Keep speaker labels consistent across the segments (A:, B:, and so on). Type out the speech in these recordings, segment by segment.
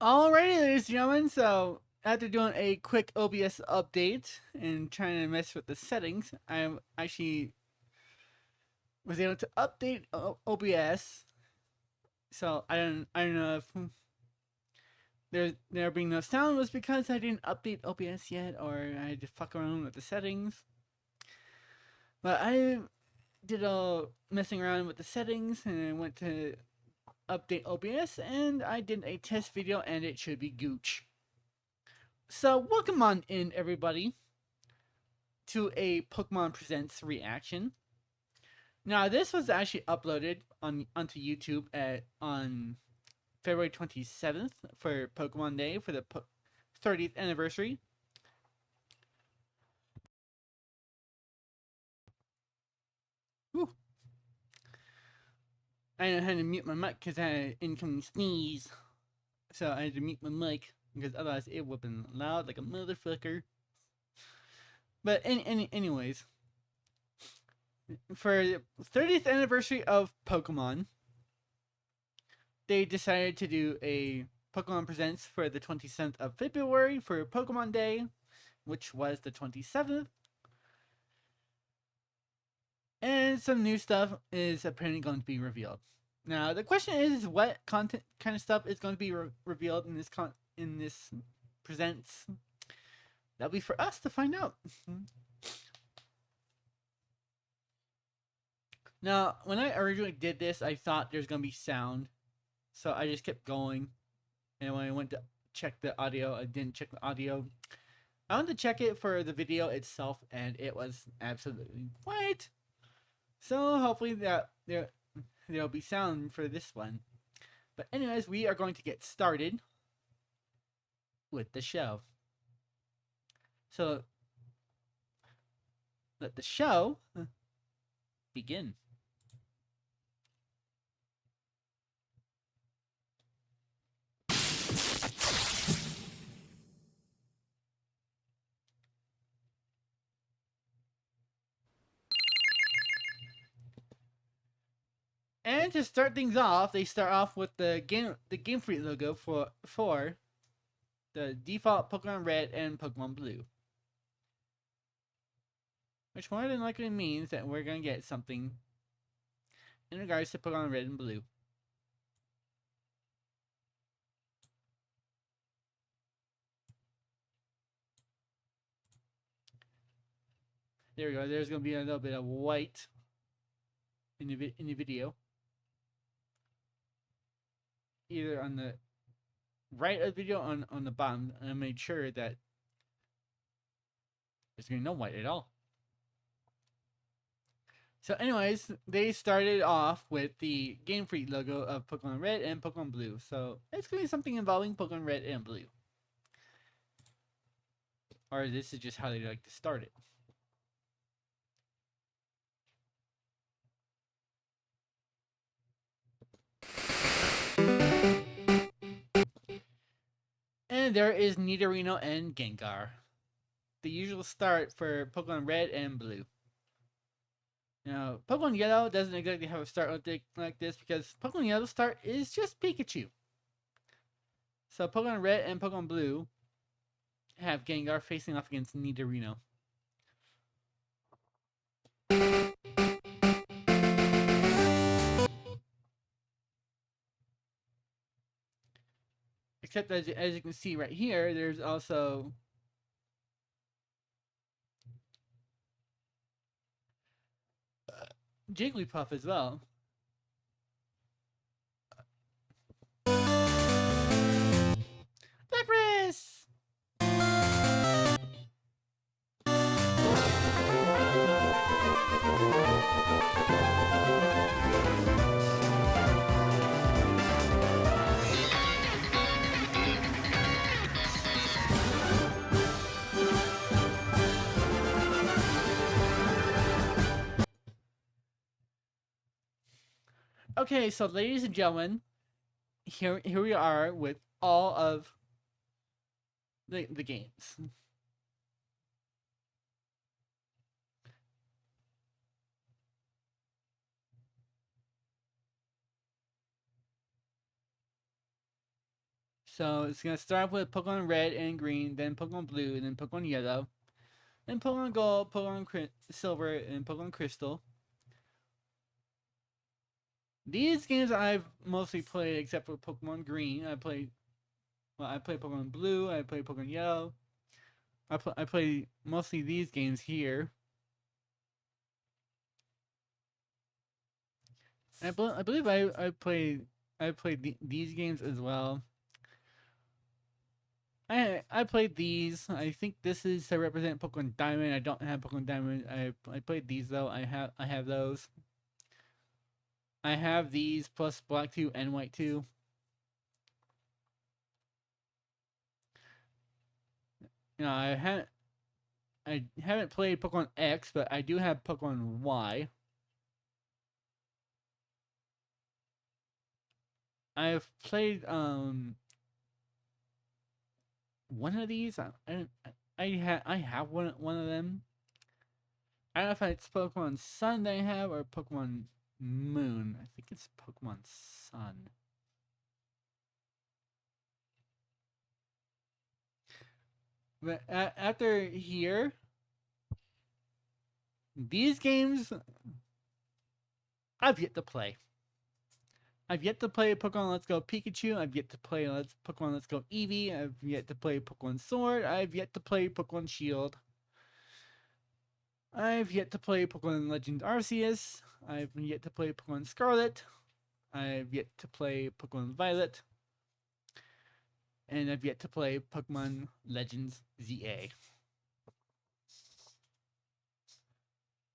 A: Alrighty, ladies and gentlemen, so after doing a quick OBS update and trying to mess with the settings, I actually was able to update OBS. So I don't know if there being no sound was because I didn't update OBS yet, or I had to fuck around with the settings. But I did a messing around with the settings and I went to update OBS and I did a test video and it should be gooch. So welcome on in, everybody, to a Pokemon Presents reaction. Now, this was actually uploaded onto YouTube on February 27th for Pokemon Day for the 30th anniversary. Whew. I had to mute my mic because I had an incoming sneeze. So I had to mute my mic because otherwise it would have been loud like a motherfucker. But anyways, for the 30th anniversary of Pokemon, they decided to do a Pokemon Presents for the 27th of February for Pokemon Day, which was the 27th. And some new stuff is apparently going to be revealed. Now, the question is what content kind of stuff is going to be revealed in this Presents? That'll be for us to find out. Now, when I originally did this, I thought there's going to be sound. So I just kept going. And when I went to check the audio, I didn't check the audio. I wanted to check it for the video itself, and it was absolutely white. So hopefully there'll be sound for this one. But anyways, we are going to get started with the show. So let the show begin. And to start things off, they start off with the Game Freak logo for the default Pokemon Red and Pokemon Blue. Which more than likely means that we're going to get something in regards to Pokemon Red and Blue. There we go. There's going to be a little bit of white in the video. Either on the right of the video or on the bottom. And I made sure that there's going to be no white at all. So anyways, they started off with the Game Freak logo of Pokemon Red and Pokemon Blue. So it's going to be something involving Pokemon Red and Blue. Or this is just how they like to start it. And there is Nidorino and Gengar. The usual start for Pokemon Red and Blue. Now, Pokemon Yellow doesn't exactly have a start like this because Pokemon Yellow's start is just Pikachu. So Pokemon Red and Pokemon Blue have Gengar facing off against Nidorino. Except as you can see right here, there's also Jigglypuff as well. Lapras! Okay, so ladies and gentlemen, here we are with all of the games. So it's gonna start off with Pokemon Red and Green, then Pokemon Blue, and then Pokemon Yellow, then Pokemon Gold, Pokemon Silver, and Pokemon Crystal. These games I've mostly played, except for Pokemon Green. I played Pokemon Blue. I played Pokemon Yellow. I play mostly these games here. I believe I played these games as well. I played these. I think this is to represent Pokemon Diamond. I don't have Pokemon Diamond. I played these though. I have those. I have these plus Black 2 and White 2. You know, I haven't played Pokemon X, but I do have Pokemon Y. I've played one of these. I have one of them. I don't know if it's Pokemon Sun that I have or Pokemon Moon. I think it's Pokemon Sun. But after here, these games I've yet to play. I've yet to play Pokemon Let's Go Pikachu. I've yet to play Pokemon Let's Go Eevee. I've yet to play Pokemon Sword. I've yet to play Pokemon Shield. I've yet to play Pokemon Legend Arceus. I've yet to play Pokemon Scarlet. I've yet to play Pokemon Violet. And I've yet to play Pokemon Legends ZA.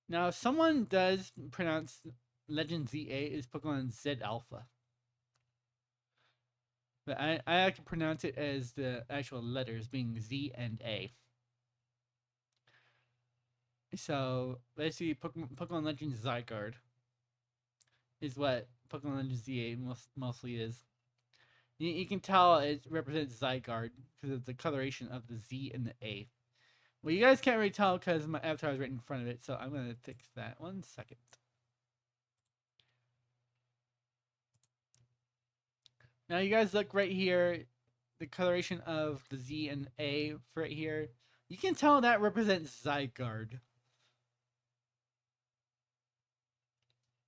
A: Now, if someone does pronounce Legend ZA as Pokemon Z Alpha. But I like to pronounce it as the actual letters being Z and A. So basically, Pokemon Legends Zygarde is what Pokemon Legends ZA mostly is. You can tell it represents Zygarde because of the coloration of the Z and the A. Well, you guys can't really tell because my avatar is right in front of it, so I'm going to fix that. 1 second. Now you guys look right here, the coloration of the Z and A right here. You can tell that represents Zygarde.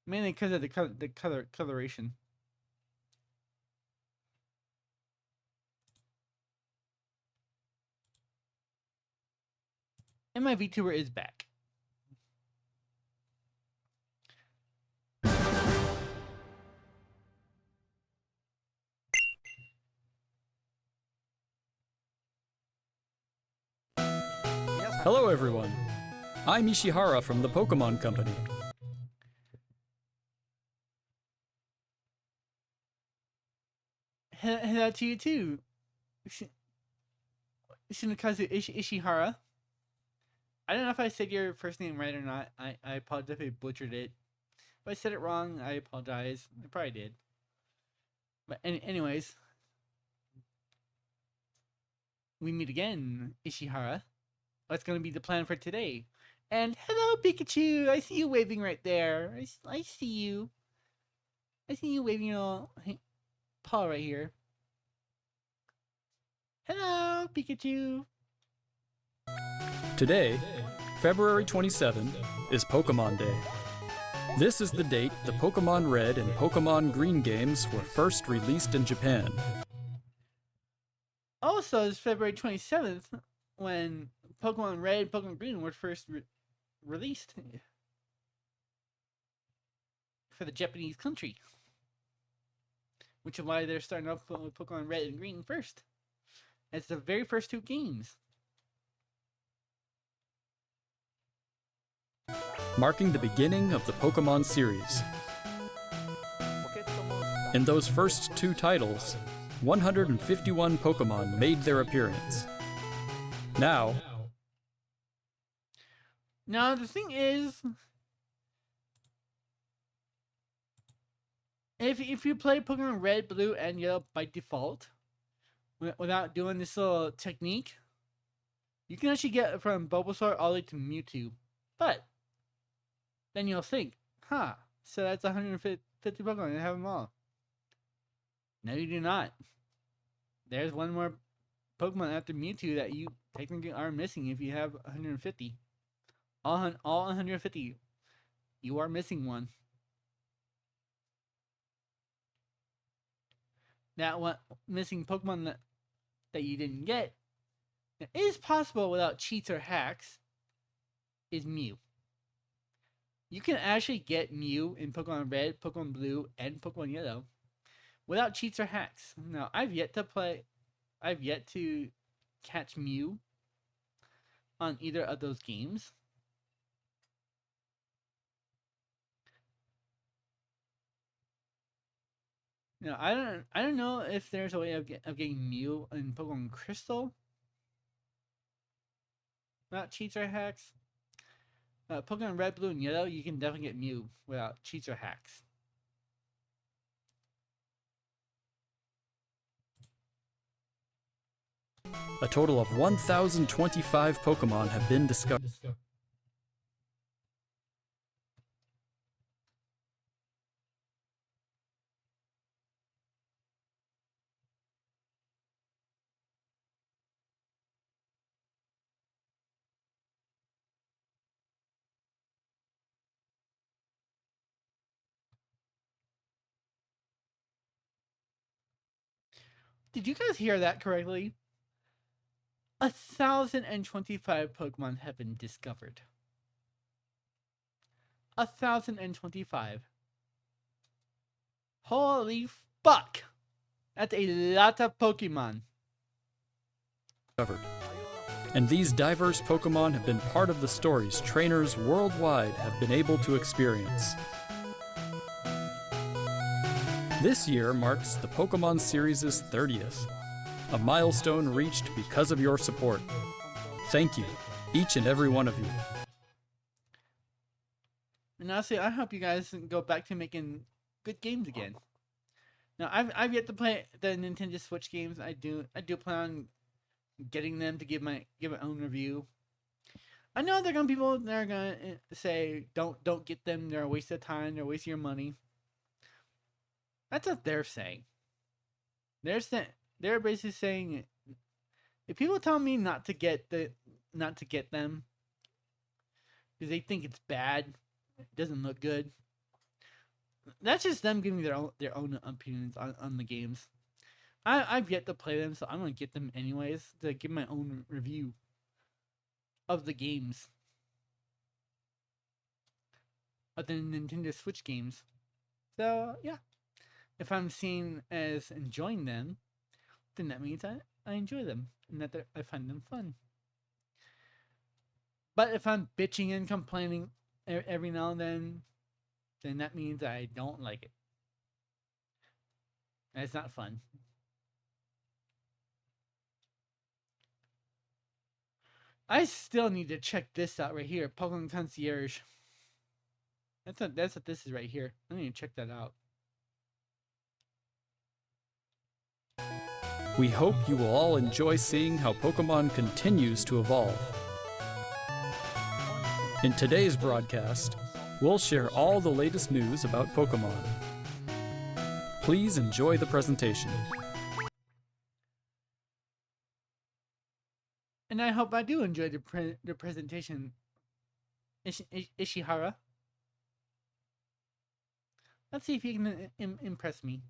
A: Mainly because of the coloration. And my VTuber is back.
B: Hello everyone, I'm Ishihara from the Pokémon Company.
A: Hello to you too, Shinakazu Ishihara. I don't know if I said your first name right or not. I apologize if I butchered it. If I said it wrong, I apologize. I probably did. But anyways, we meet again, Ishihara. What's going to be the plan for today? And hello, Pikachu. I see you waving right there. I see you. I see you waving your paw right here. Hello, Pikachu.
B: Today, February 27, is Pokémon Day. This is the date the Pokémon Red and Pokémon Green games were first released in Japan.
A: Also, it's February 27th when Pokemon Red and Pokemon Green were first released for the Japanese country. Which is why they're starting off with Pokemon Red and Green first. It's the very first 2 games.
B: Marking the beginning of the Pokémon series. In those first 2 titles, 151 Pokémon made their appearance. Now,
A: the thing is, if you play Pokemon Red, Blue, and Yellow by default, without doing this little technique, you can actually get from Bulbasaur all the way to Mewtwo. But then you'll think, so that's 150 Pokemon, I have them all. No, you do not. there's one more Pokemon after Mewtwo that you technically are missing if you have 150. All 150. You are missing one. That one missing Pokemon that you didn't get, that is possible without cheats or hacks, is Mew. You can actually get Mew in Pokemon Red, Pokemon Blue, and Pokemon Yellow without cheats or hacks. Now, I've yet to catch Mew on either of those games. Now, I don't know if there's a way of getting Mew in Pokemon Crystal without cheats or hacks. Pokemon Red, Blue, and Yellow, you can definitely get Mew without cheats or hacks.
B: A total of 1,025 Pokemon have been discovered.
A: Did you guys hear that correctly? 1,025 Pokemon have been discovered. 1,025. Holy fuck! That's a lot of Pokemon.
B: And these diverse Pokemon have been part of the stories trainers worldwide have been able to experience. This year marks the Pokemon series' 30th, a milestone reached because of your support. Thank you, each and every one of you.
A: And honestly, I hope you guys go back to making good games again. Now, I've yet to play the Nintendo Switch games. I do plan on getting them to give my own review. I know there are gonna be people that are gonna say don't get them. They're a waste of time. They're a waste of your money. That's what they're saying. They're basically saying, if people tell me not to get them because they think it's bad, it doesn't look good, that's just them giving their own opinions on the games. I've yet to play them, so I'm gonna get them anyways to give my own review of the games, of the Nintendo Switch games. So yeah, if I'm seen as enjoying them, then that means I enjoy them and that I find them fun. But if I'm bitching and complaining every now and then that means I don't like it. And it's not fun. I still need to check this out right here, Pokemon Concierge. That's what this is right here. I need to check that out.
B: We hope you will all enjoy seeing how Pokemon continues to evolve. In today's broadcast, we'll share all the latest news about Pokemon. Please enjoy the presentation.
A: And I hope I do enjoy the presentation, Ishihara. Let's see if you can impress me.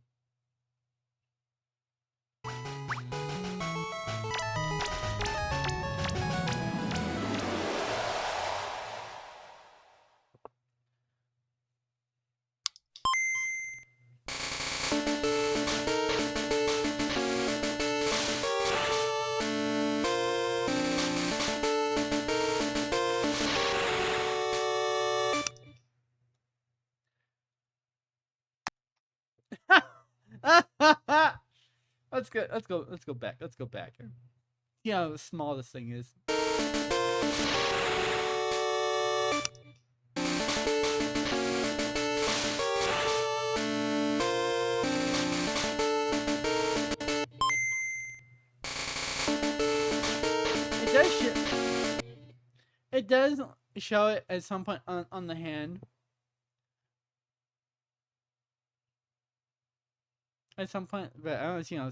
A: Let's go back. Let's go back. See how small this thing is. It does show it at some point on the hand. at some point, but I don't see how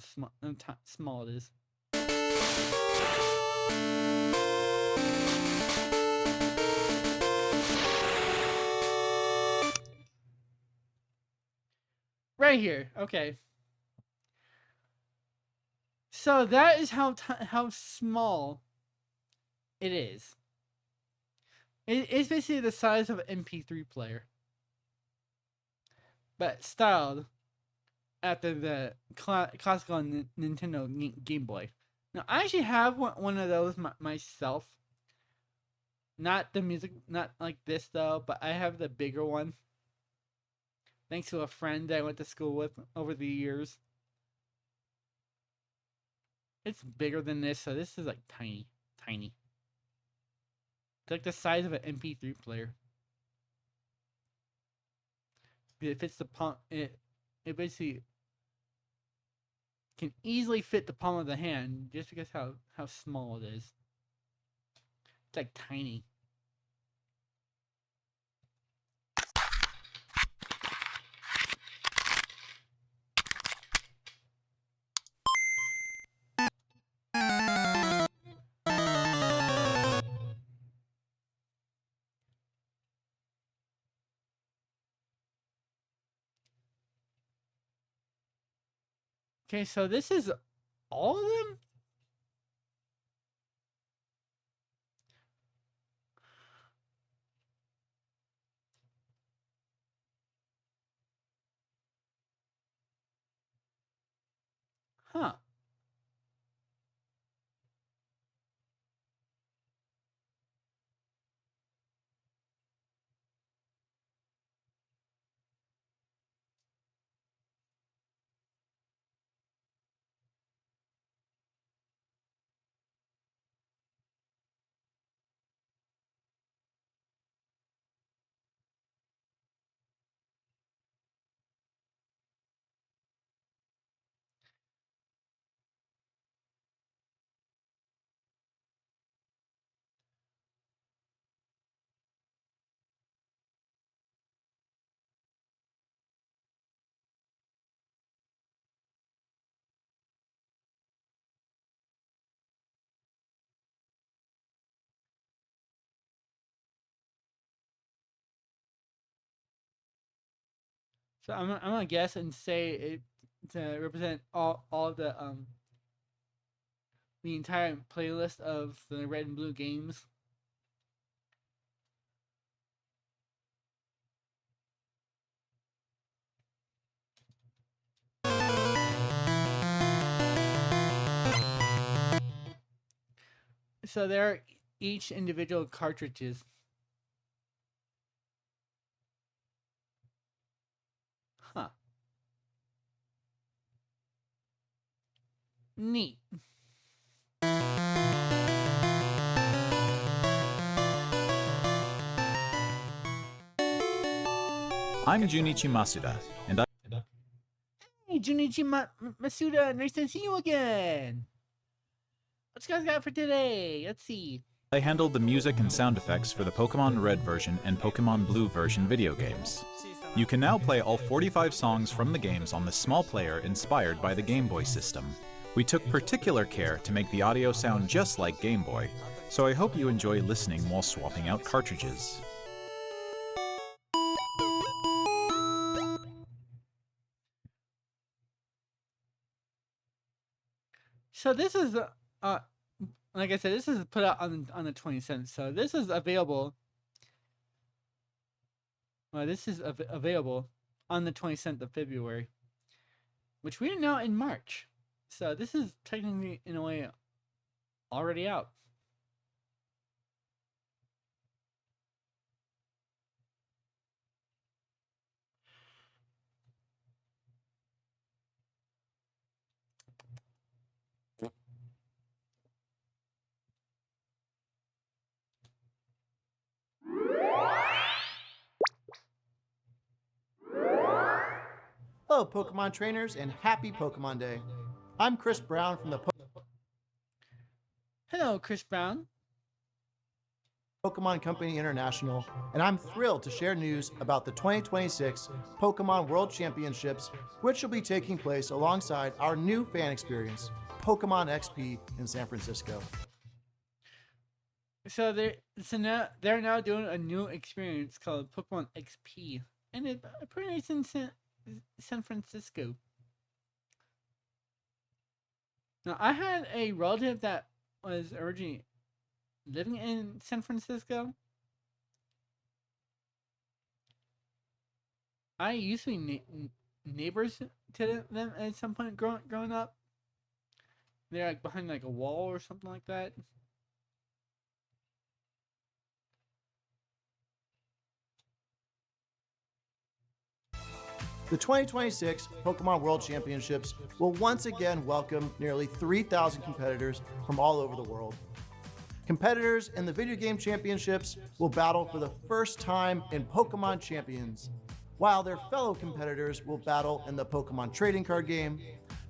A: small it is. Right here. Okay. So that is how small it is. It's basically the size of an MP3 player, but styled after the classical Nintendo Game Boy. Now, I actually have one of those myself. Not the music, not like this though, but I have the bigger one. Thanks to a friend that I went to school with over the years. It's bigger than this, so this is like tiny. It's like the size of an MP3 player. It fits the palm. It basically can easily fit the palm of the hand just because how small it is. It's like tiny. Okay, so this is all of them? Huh. So I'm gonna guess and say it to represent all the entire playlist of the red and blue games. So they're each individual cartridges. Huh. Neat.
C: I'm Junichi Masuda, and
A: Hey, Junichi Masuda, nice to see you again. What you guys got for today? Let's see.
C: I handled the music and sound effects for the Pokémon Red version and Pokémon Blue version video games. You can now play all 45 songs from the games on the small player inspired by the Game Boy system. We took particular care to make the audio sound just like Game Boy, so I hope you enjoy listening while swapping out cartridges.
A: So this is like I said, this is put out on the 27th. So this is available. Well, this is available on the 27th of February, which we are now in March. So this is technically, in a way, already out.
D: Hello, Pokemon trainers, and happy Pokemon Day. I'm Chris Brown from the
A: Hello, Chris Brown.
D: Pokemon Company International, and I'm thrilled to share news about the 2026 Pokemon World Championships, which will be taking place alongside our new fan experience, Pokemon XP in San Francisco.
A: So they're now doing a new experience called Pokemon XP, and it apparently it's in San Francisco. Now I had a relative that was originally living in San Francisco. I used to be neighbors to them at some point growing up. They're like behind like a wall or something like that.
D: The 2026 Pokemon World Championships will once again welcome nearly 3,000 competitors from all over the world. Competitors in the video game championships will battle for the first time in Pokemon Champions, while their fellow competitors will battle in the Pokemon trading card game,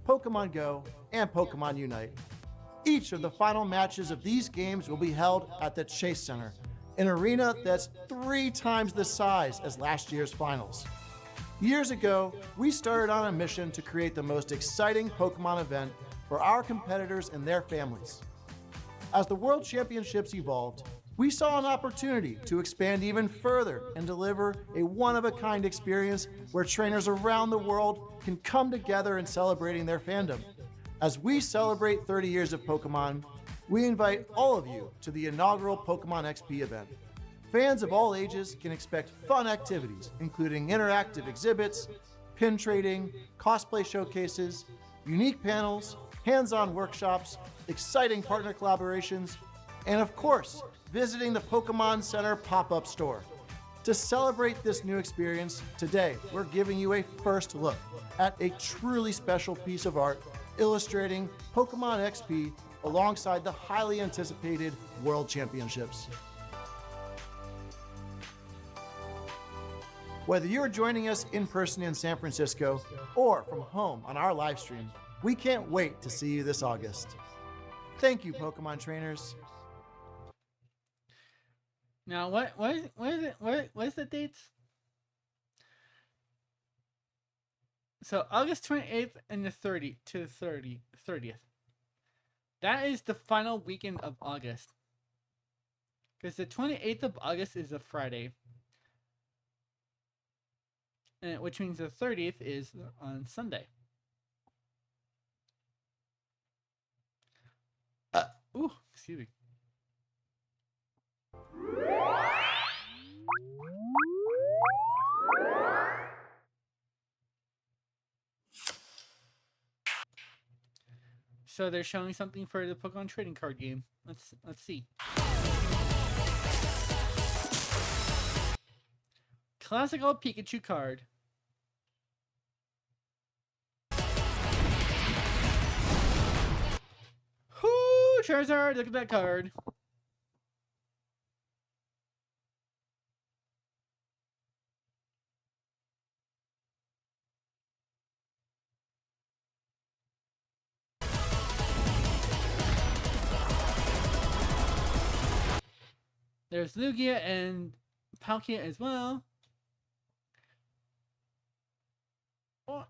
D: Pokemon Go, and Pokemon Unite. Each of the final matches of these games will be held at the Chase Center, an arena that's 3 times the size as last year's finals. Years ago, we started on a mission to create the most exciting Pokemon event for our competitors and their families. As the World Championships evolved, we saw an opportunity to expand even further and deliver a one-of-a-kind experience where trainers around the world can come together in celebrating their fandom. As we celebrate 30 years of Pokemon, we invite all of you to the inaugural Pokemon XP event. Fans of all ages can expect fun activities, including interactive exhibits, pin trading, cosplay showcases, unique panels, hands-on workshops, exciting partner collaborations, and of course, visiting the Pokemon Center pop-up store. To celebrate this new experience, today we're giving you a first look at a truly special piece of art illustrating Pokemon XP alongside the highly anticipated World Championships. Whether you're joining us in person in San Francisco or from home on our live stream, we can't wait to see you this August. Thank you, Pokemon trainers.
A: Now, what is the dates? So August 28th and the 30th. That is the final weekend of August. Because the 28th of August is a Friday. And which means the 30th is on Sunday. Excuse me. So they're showing something for the Pokemon trading card game. Let's see. Classical Pikachu card. Whoo, Charizard, look at that card. There's Lugia and Palkia as well.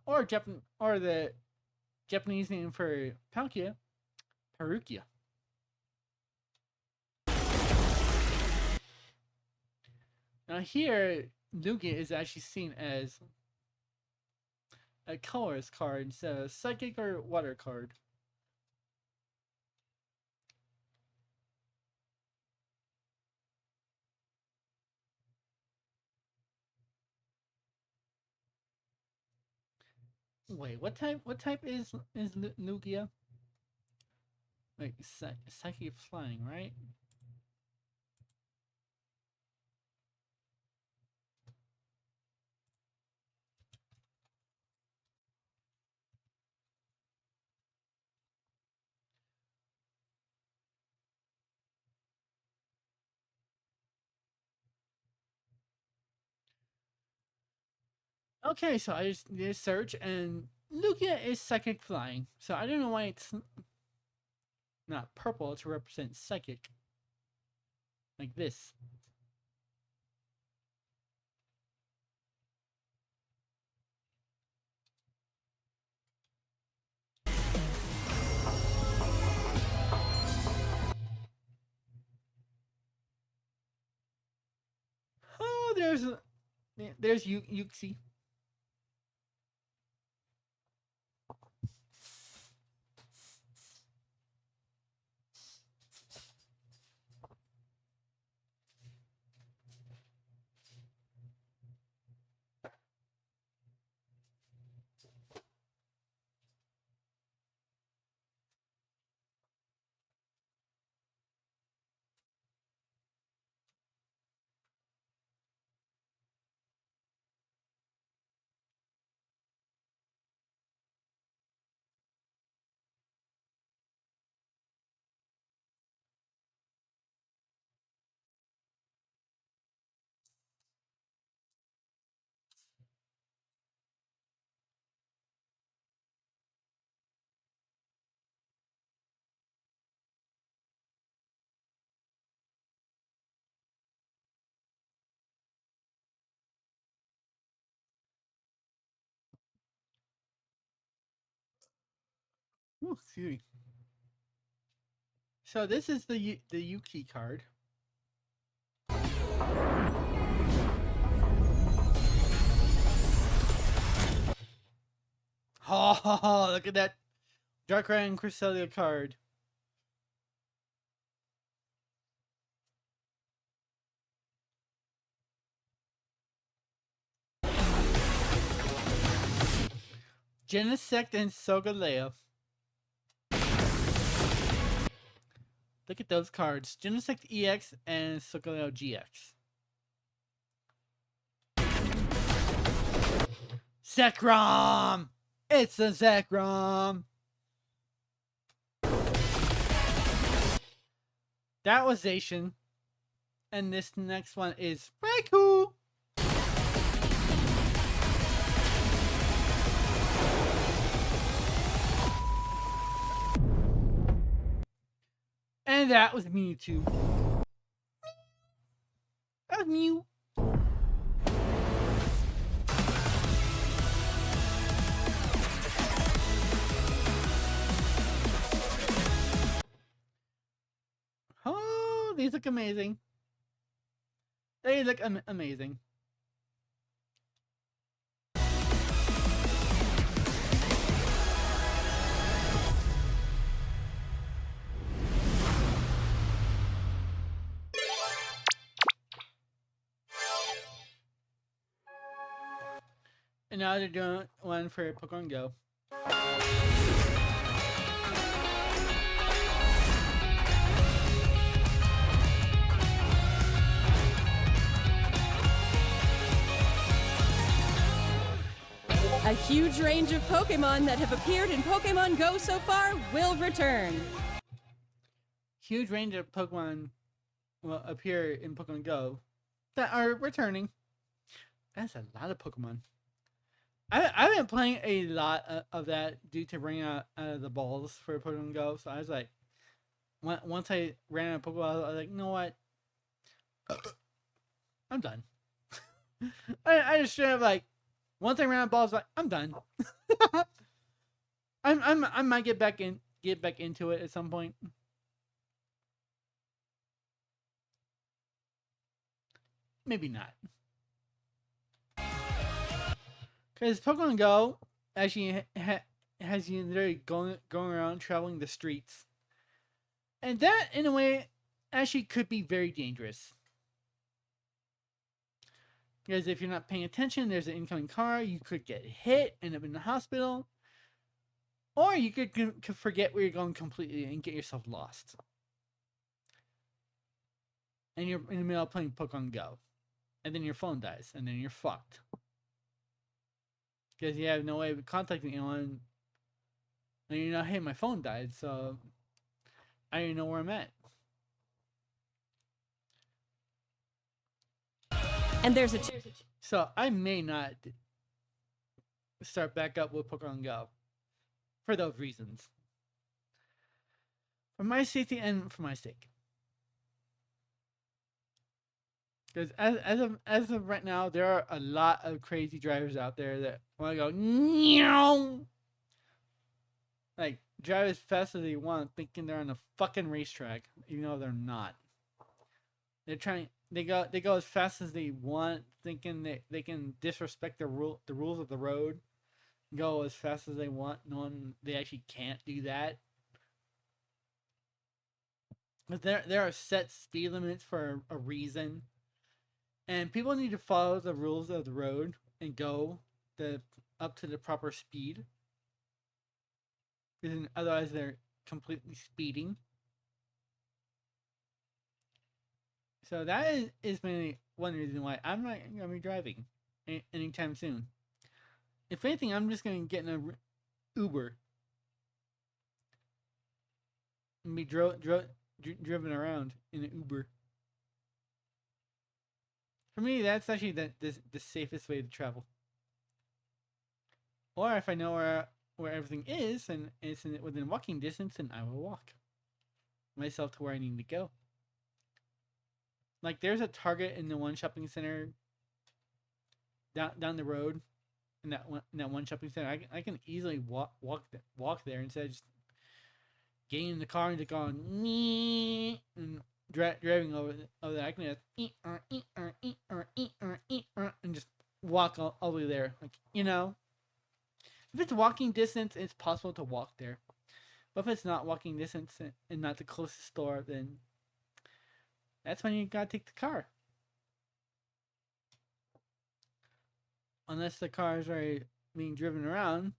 A: Or the Japanese name for Palkia, Perukia. Now here, Lugia is actually seen as a colorless card instead of a psychic or water card. Wait, what type is Lugia? Wait, psychic flying, right? Okay, so I just did a search and Lugia is psychic flying. So I don't know why it's not purple to represent psychic. like this. Oh, there's Yuxi. Ooh, excuse me. So this is the Yuki card. Oh, look at that Darkrai and Cresselia card. Genesect and Solgaleo. Look at those cards. Genesect EX and Solgaleo GX. Zekrom! It's a Zekrom! That was Zacian. And this next one is Raikou! And that was Mewtwo. That was Mew. Oh, these look amazing. They look amazing. And now they're doing one for Pokemon Go.
E: A huge range of Pokemon that have appeared in Pokemon Go so far will return.
A: Huge range of Pokemon will appear in Pokemon Go that are returning. That's a lot of Pokemon. I've been playing a lot of that due to running out of the balls for Pokemon Go. So I was like, once I ran out of Pokemon, I was like, you know what? I'm done. I just straight up like, once I ran out of balls, like I'm done. I might get back into it at some point. Maybe not. Because Pokemon Go actually has you literally going around traveling the streets. And that, in a way, actually could be very dangerous. Because if you're not paying attention, there's an incoming car, you could get hit, end up in the hospital. Or you could forget where you're going completely and get yourself lost. And you're in the middle of playing Pokemon Go. And then your phone dies, and then you're fucked. Because you have no way of contacting anyone. And you know, hey, my phone died, so I don't even know where I'm at.
E: And there's a
A: So I may not start back up with Pokemon Go. For those reasons. For my safety and for my sake. Because as of right now, there are a lot of crazy drivers out there that want to go meow, like drive as fast as they want, thinking they're on a fucking racetrack, even though they're not. They're trying. They go as fast as they want, thinking that they can disrespect the rules of the road, go as fast as they want, knowing they actually can't do that. But there are set speed limits for a reason, and people need to follow the rules of the road and go the up to the proper speed, because otherwise they're completely speeding. So that is mainly one reason why I'm not going to be driving anytime soon. If anything, I'm just going to get in a Uber and be driven around in an Uber. For me, that's actually the safest way to travel. Or if I know where everything is and it's within walking distance, then I will walk myself to where I need to go. Like, there's a Target in the one shopping center down the road. In that one shopping center, I can easily walk there instead of just getting in the car and just going me and driving over there. I can just and just walk all the way there. Like, if it's walking distance, it's possible to walk there. But if it's not walking distance and not the closest store, then that's when you gotta take the car. Unless the car is already being driven around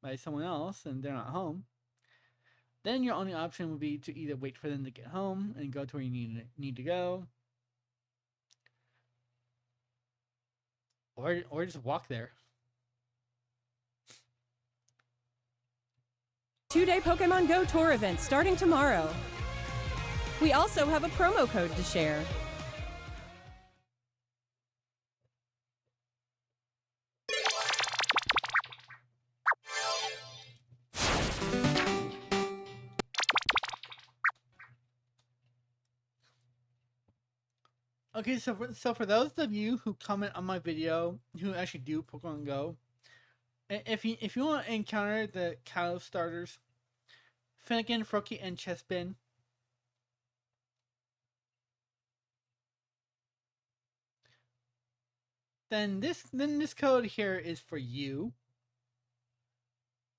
A: by someone else and they're not home, then your only option would be to either wait for them to get home and go to where you need to go, or just walk there.
E: 2-day Pokemon Go tour event starting tomorrow. We also have a promo code to share.
A: Okay, so for those of you who comment on my video who actually do Pokemon Go, if you want to encounter the Kalos starters, Finnegan, Froakie, and Chespin, then this code here is for you.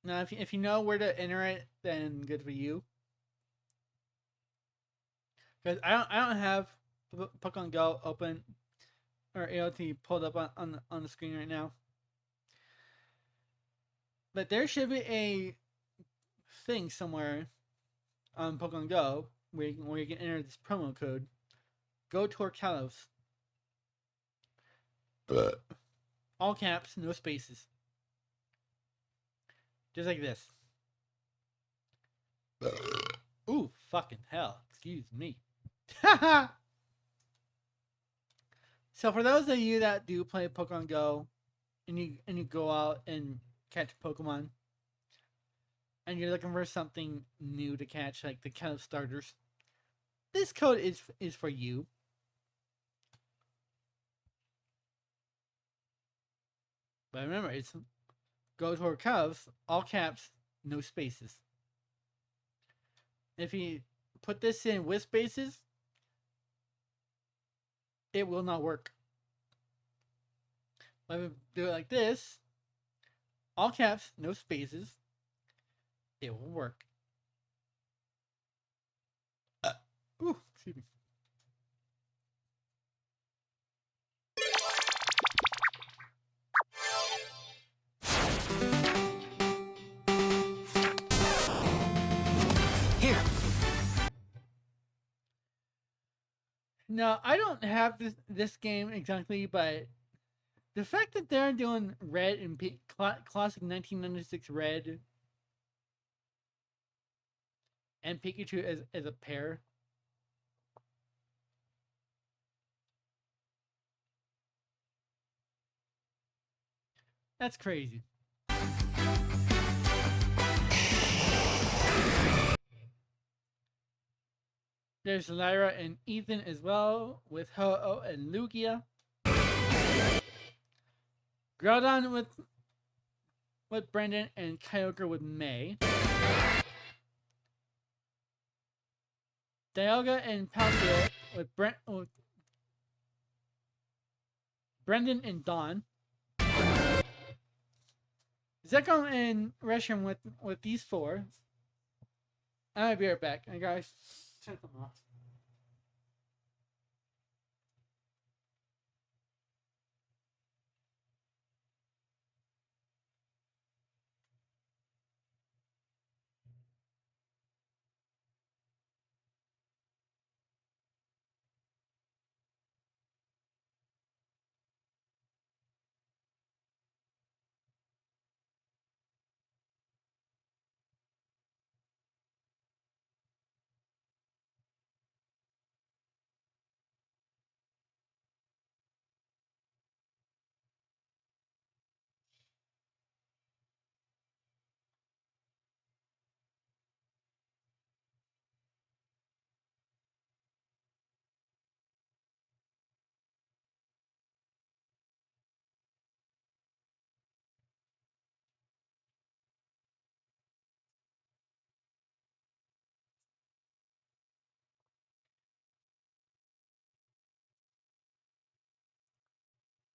A: Now, if you know where to enter it, then good for you. Because I don't have Pokemon Go open or AOT pulled up on the screen right now. But there should be a thing somewhere on Pokemon Go where you can enter this promo code. Go Tour Kalos. All caps, no spaces. Just like this. Ooh, fucking hell. Excuse me. So for those of you that do play Pokemon Go and you go out and catch Pokemon and you're looking for something new to catch, like the kind of starters, this code is for you. But remember, it's Go to our Cubs, all caps, no spaces. If you put this in with spaces, it will not work. But if you do it like this, all caps, no spaces, it will work. Ooh, excuse me.
F: Here.
A: No, I don't have this game exactly, but the fact that they're doing Red and classic 1996 Red and Pikachu as a pair, that's crazy. There's Lyra and Ethan as well, with Ho-Oh and Lugia. Groudon with Brendan, and Kyogre with May. Dialga and Palkia with Brendan and Dawn. Zekrom and Reshiram with these four. I'll be right back. Hey guys, turn them off.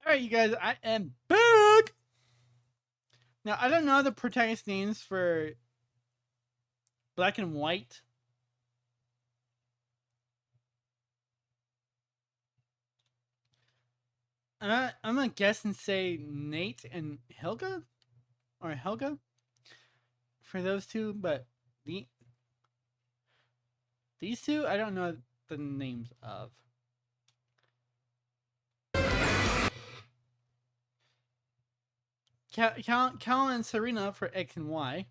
A: Alright, you guys, I am back! Now, I don't know the protagonist names for Black and White. I'm gonna guess and say Nate and Helga? Or Helga? For those two, but these two, I don't know the names of. Cal and Serena for X and Y.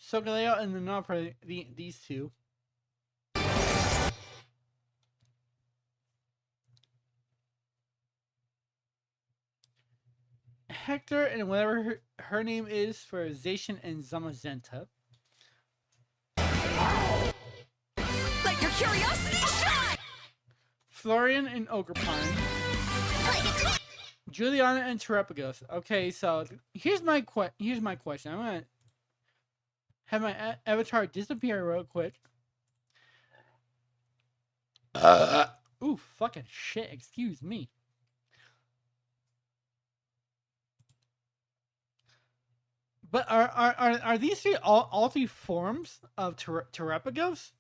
A: Sogaleo and Luna for these two. Hector and whatever her name is for Zacian and Zamazenta.
F: Let your curiosity shine!
A: Florian and Ogrepine. Juliana and Terrapagos. Okay, so here's my question. I'm gonna have my avatar disappear real quick. Ooh, fucking shit! Excuse me. But are these three all three forms of Terrapagos?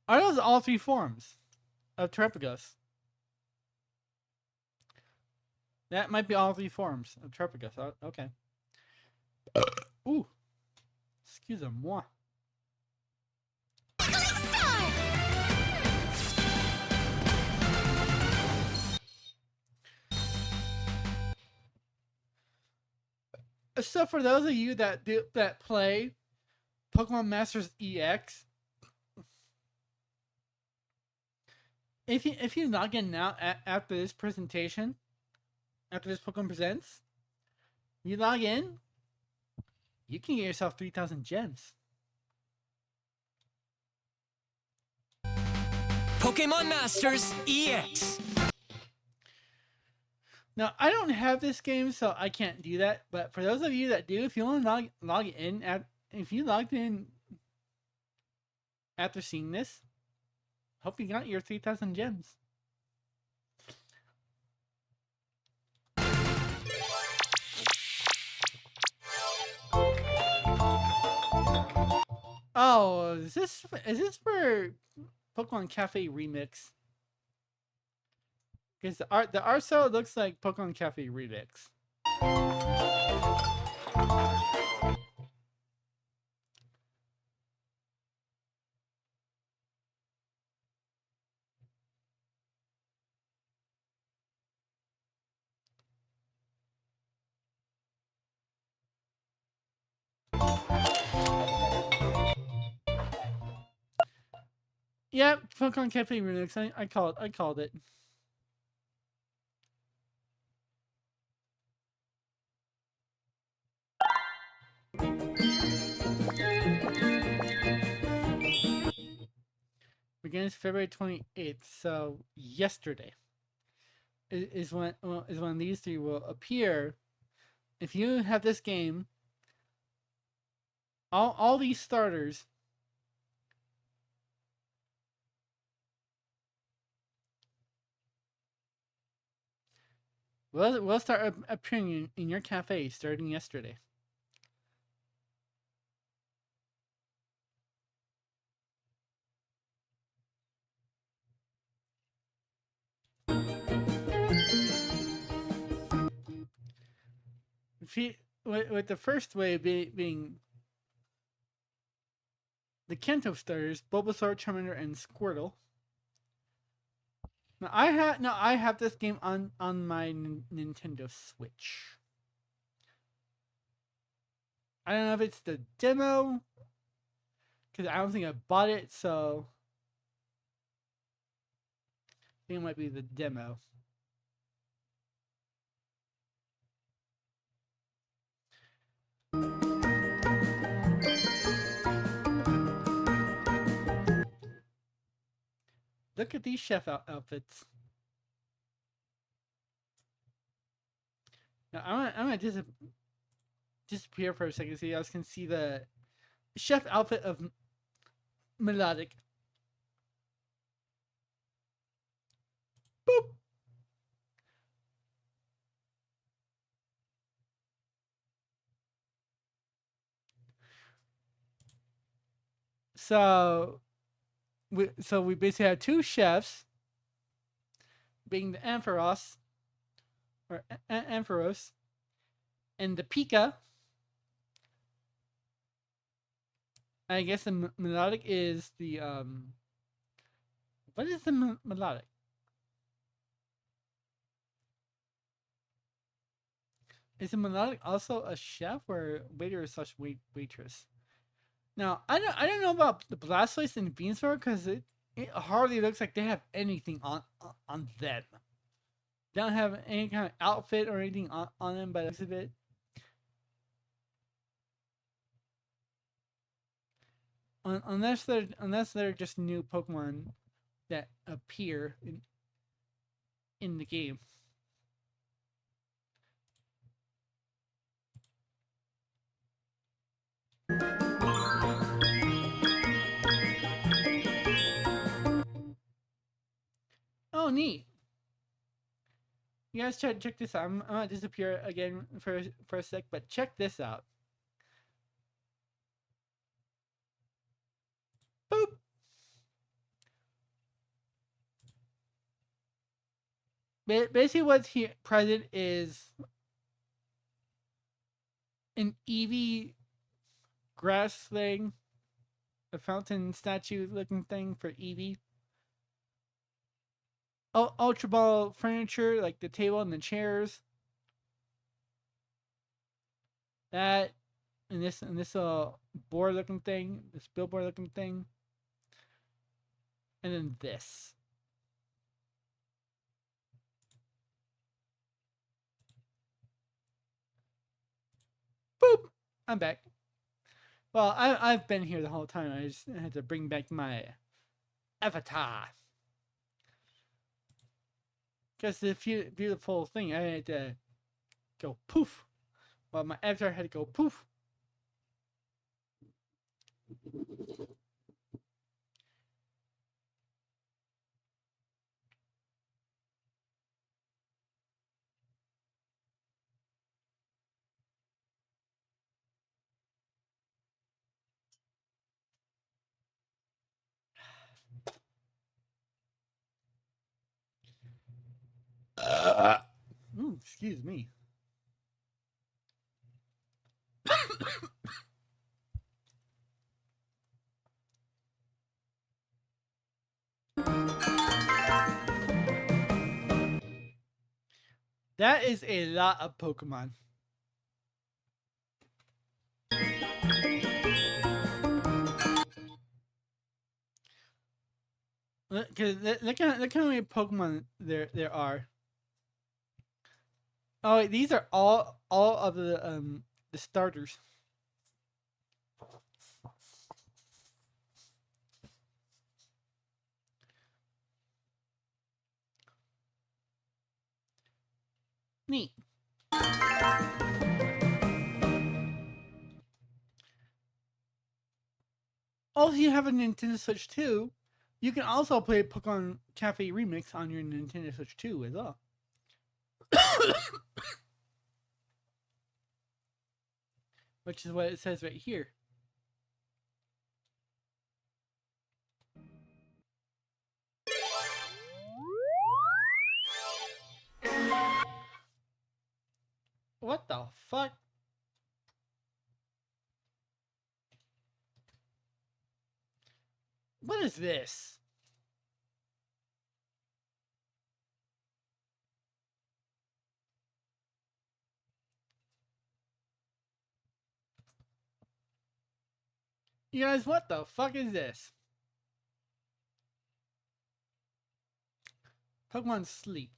A: Are those all three forms of Terrapagos? That might be all three forms of Terrapagos. Okay. Ooh. Excusez-moi. So for those of you that play Pokemon Masters EX, if you log in now after this presentation, after this Pokemon Presents, you log in, you can get yourself 3,000 gems.
G: Pokemon Masters EX.
A: Now, I don't have this game, so I can't do that. But for those of you that do, if you want to log in, if you logged in after seeing this, hope you got your 3,000 gems. Oh, is this for Pokemon Cafe Remix? Because the art style looks like Pokemon Cafe Remix. Yep, Pokemon Cafe Remix. I called it. begins February 28th. So yesterday is when these three will appear. If you have this game, all these starters will start appearing in your cafe starting yesterday. With the first wave being the Kanto starters, Bulbasaur, Charmander, and Squirtle. Now I have this game on my Nintendo Switch. I don't know if it's the demo, because I don't think I bought it, so I think it might be the demo. Look at these chef outfits. Now I'm gonna disappear for a second so you guys can see the chef outfit of Melodic. Boop. So we basically have two chefs, being the Ampharos or Ampharos, and the Pika. I guess the Melodic is the what is the Melodic? Is the Melodic also a chef or waiter slash waitress? Now I don't know about the Blastoise and the Venusaur because it hardly looks like they have anything on them. They don't have any kind of outfit or anything on them by the looks of it. Unless they're just new Pokemon that appear in the game. Oh, neat. You guys check this out. I'm gonna disappear again for a sec, but check this out. Boop. Basically, what's here present is an Eevee grass thing, a fountain statue looking thing for Eevee. Oh, Ultra Ball furniture like the table and the chairs. That and this board looking thing, this billboard looking thing, and then this. Boop! I'm back. Well, I've been here the whole time. I just had to bring back my avatar. Because the beautiful thing, I had to go poof. Well, my avatar had to go poof. Ooh, excuse me. That is a lot of Pokemon. Look how many Pokemon there are. Oh, wait, these are all of the starters. Neat. Also, you have a Nintendo Switch 2. You can also play Pokemon Cafe Remix on your Nintendo Switch 2 as well. Which is what it says right here. What the fuck? What is this? You guys, what the fuck is this? Pokemon Sleep.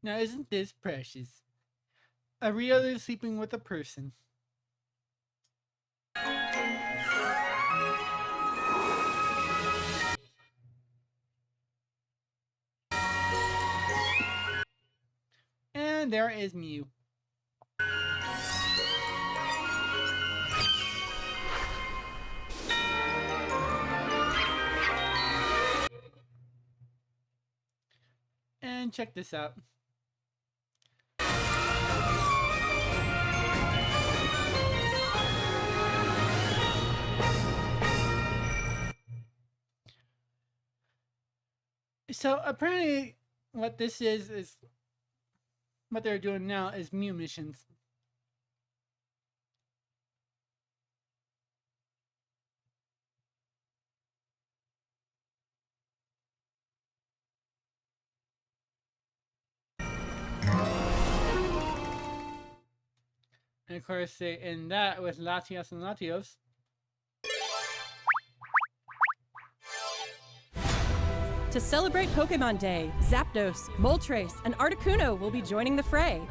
A: Now, isn't this precious? A real sleeping with a person. And there is Mew. And check this out. So apparently what this is what they're doing now is Mew missions. And of course they end that with Latios and Latios.
E: To celebrate Pokemon Day, Zapdos, Moltres, and Articuno will be joining the fray.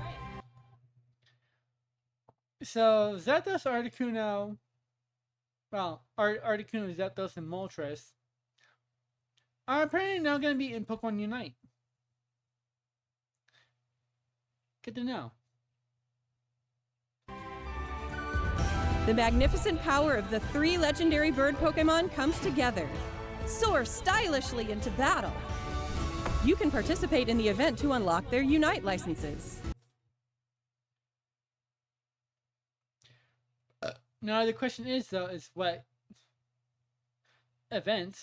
A: So Zapdos, Articuno, well, Articuno, Zapdos, and Moltres are apparently now going to be in Pokemon Unite. Good to know.
E: The magnificent power of the 3 legendary bird Pokemon comes together. Soar stylishly into battle. You can participate in the event to unlock their Unite licenses.
A: Now the question is though, is what event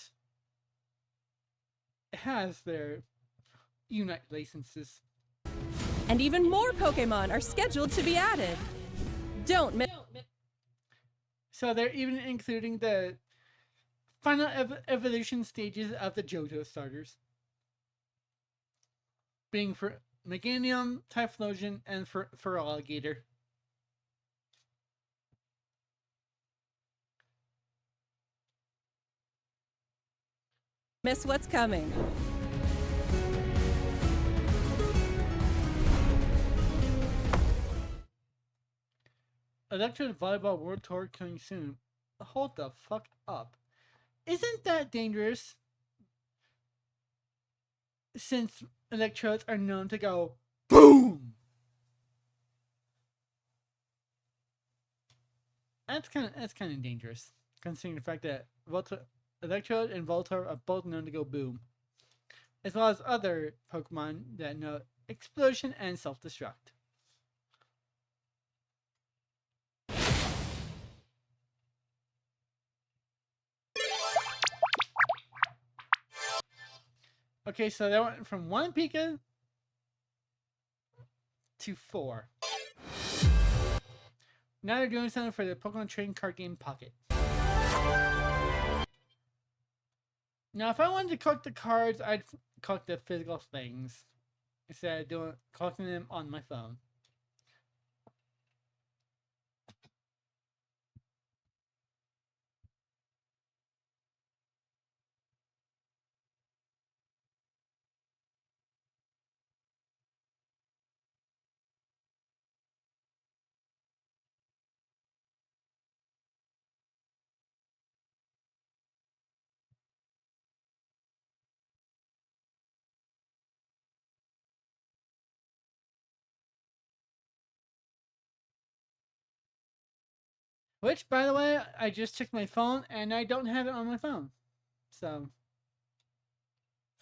A: has their Unite licenses?
E: And even more Pokemon are scheduled to be added. Don't miss.
A: So they're even including the final evolution stages of the Johto starters, being for Meganium, Typhlosion, and for Alligator.
E: Miss what's coming.
A: Electrode Volleyball World Tour coming soon. Hold the fuck up. Isn't that dangerous? Since electrodes are known to go BOOM! That's kind of dangerous, considering the fact that Electrode and Voltorb are both known to go boom, as well as other Pokemon that know explosion and self-destruct. Okay, so they went from 1 Pika to 4. Now they're doing something for the Pokemon Trading Card Game Pocket. Now, if I wanted to collect the cards, I'd collect the physical things instead of collecting them on my phone. Which, by the way, I just checked my phone and I don't have it on my phone. So,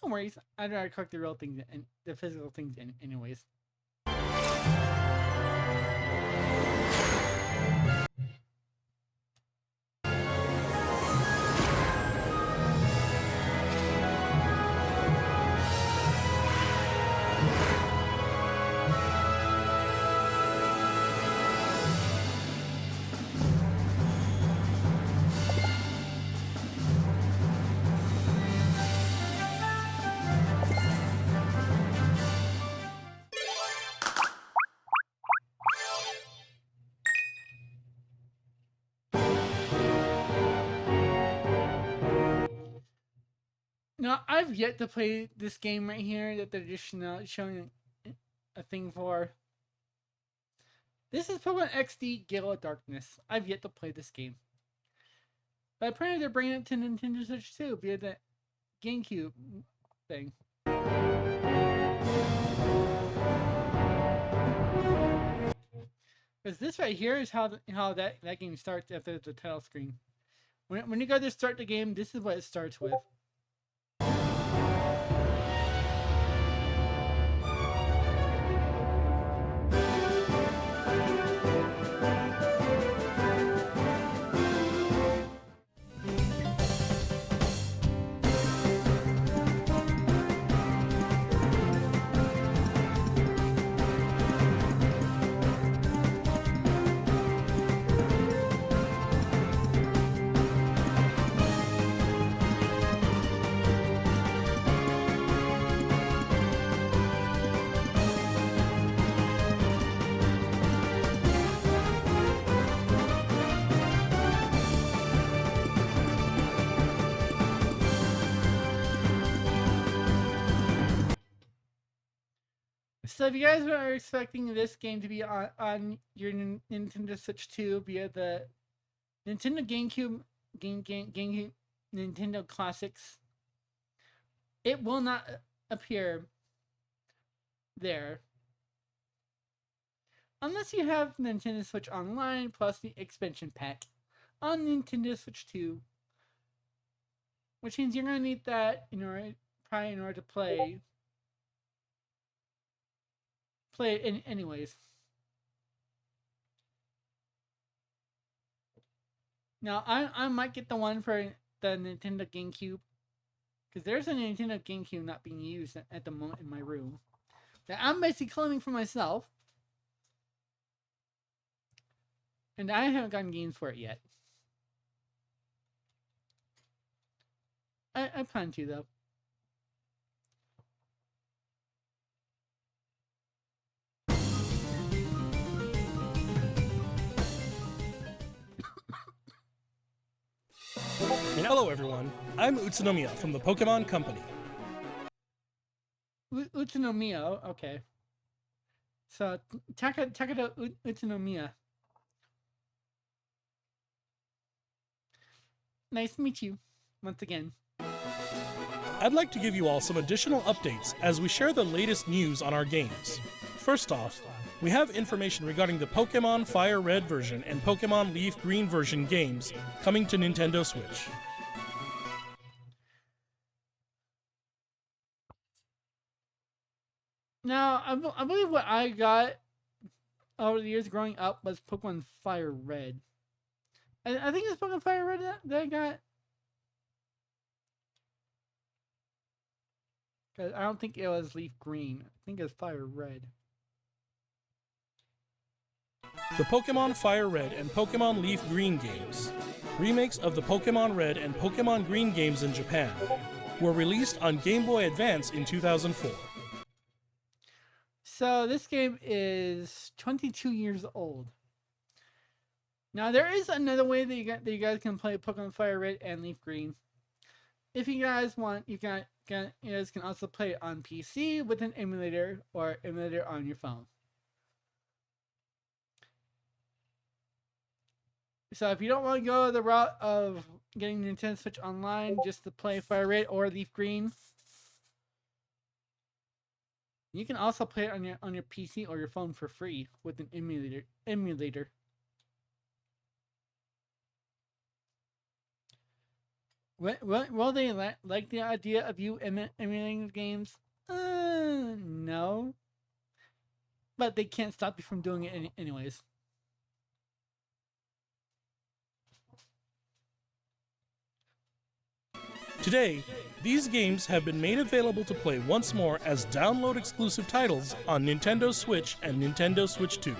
A: no worries. I'd rather collect the real things and the physical things anyways. Now, I've yet to play this game right here that they're just showing a thing for. This is Pokemon XD Gale of Darkness. I've yet to play this game. But apparently they're bringing it to Nintendo Switch too via the GameCube thing. Because this right here is how that game starts after the title screen. When you go to start the game, this is what it starts with. So if you guys are expecting this game to be on your Nintendo Switch 2 via the Nintendo GameCube, GameCube Nintendo Classics, it will not appear there. Unless you have Nintendo Switch Online plus the expansion pack on Nintendo Switch 2. Which means you're going to need that in order to play it anyways. Now, I might get the one for the Nintendo GameCube. Because there's a Nintendo GameCube not being used at the moment in my room. That I'm basically claiming for myself. And I haven't gotten games for it yet. I plan to, though.
H: Hello everyone, I'm Utsunomiya from the Pokemon Company.
A: Utsunomiya, okay. So, Takada Utsunomiya. Nice to meet you, once again.
H: I'd like to give you all some additional updates as we share the latest news on our games. First off, we have information regarding the Pokemon Fire Red version and Pokemon Leaf Green version games coming to Nintendo Switch.
A: Now, I believe what I got over the years growing up was Pokemon Fire Red. I think it's Pokemon Fire Red that I got. Because I don't think it was Leaf Green. I think it was Fire Red.
H: The Pokemon Fire Red and Pokemon Leaf Green games, remakes of the Pokemon Red and Pokemon Green games in Japan, were released on Game Boy Advance in 2004.
A: So this game is 22 years old. Now there is another way that you guys can play Pokemon Fire Red and Leaf Green. If you guys want, you guys can also play it on PC with an emulator or emulator on your phone. So if you don't want to go the route of getting Nintendo Switch Online just to play Fire Red or Leaf Green, you can also play it on your PC or your phone for free with an emulator. Will they like the idea of you emulating the games? No. But they can't stop you from doing it anyways.
H: Today, these games have been made available to play once more as download exclusive titles on Nintendo Switch and Nintendo Switch 2.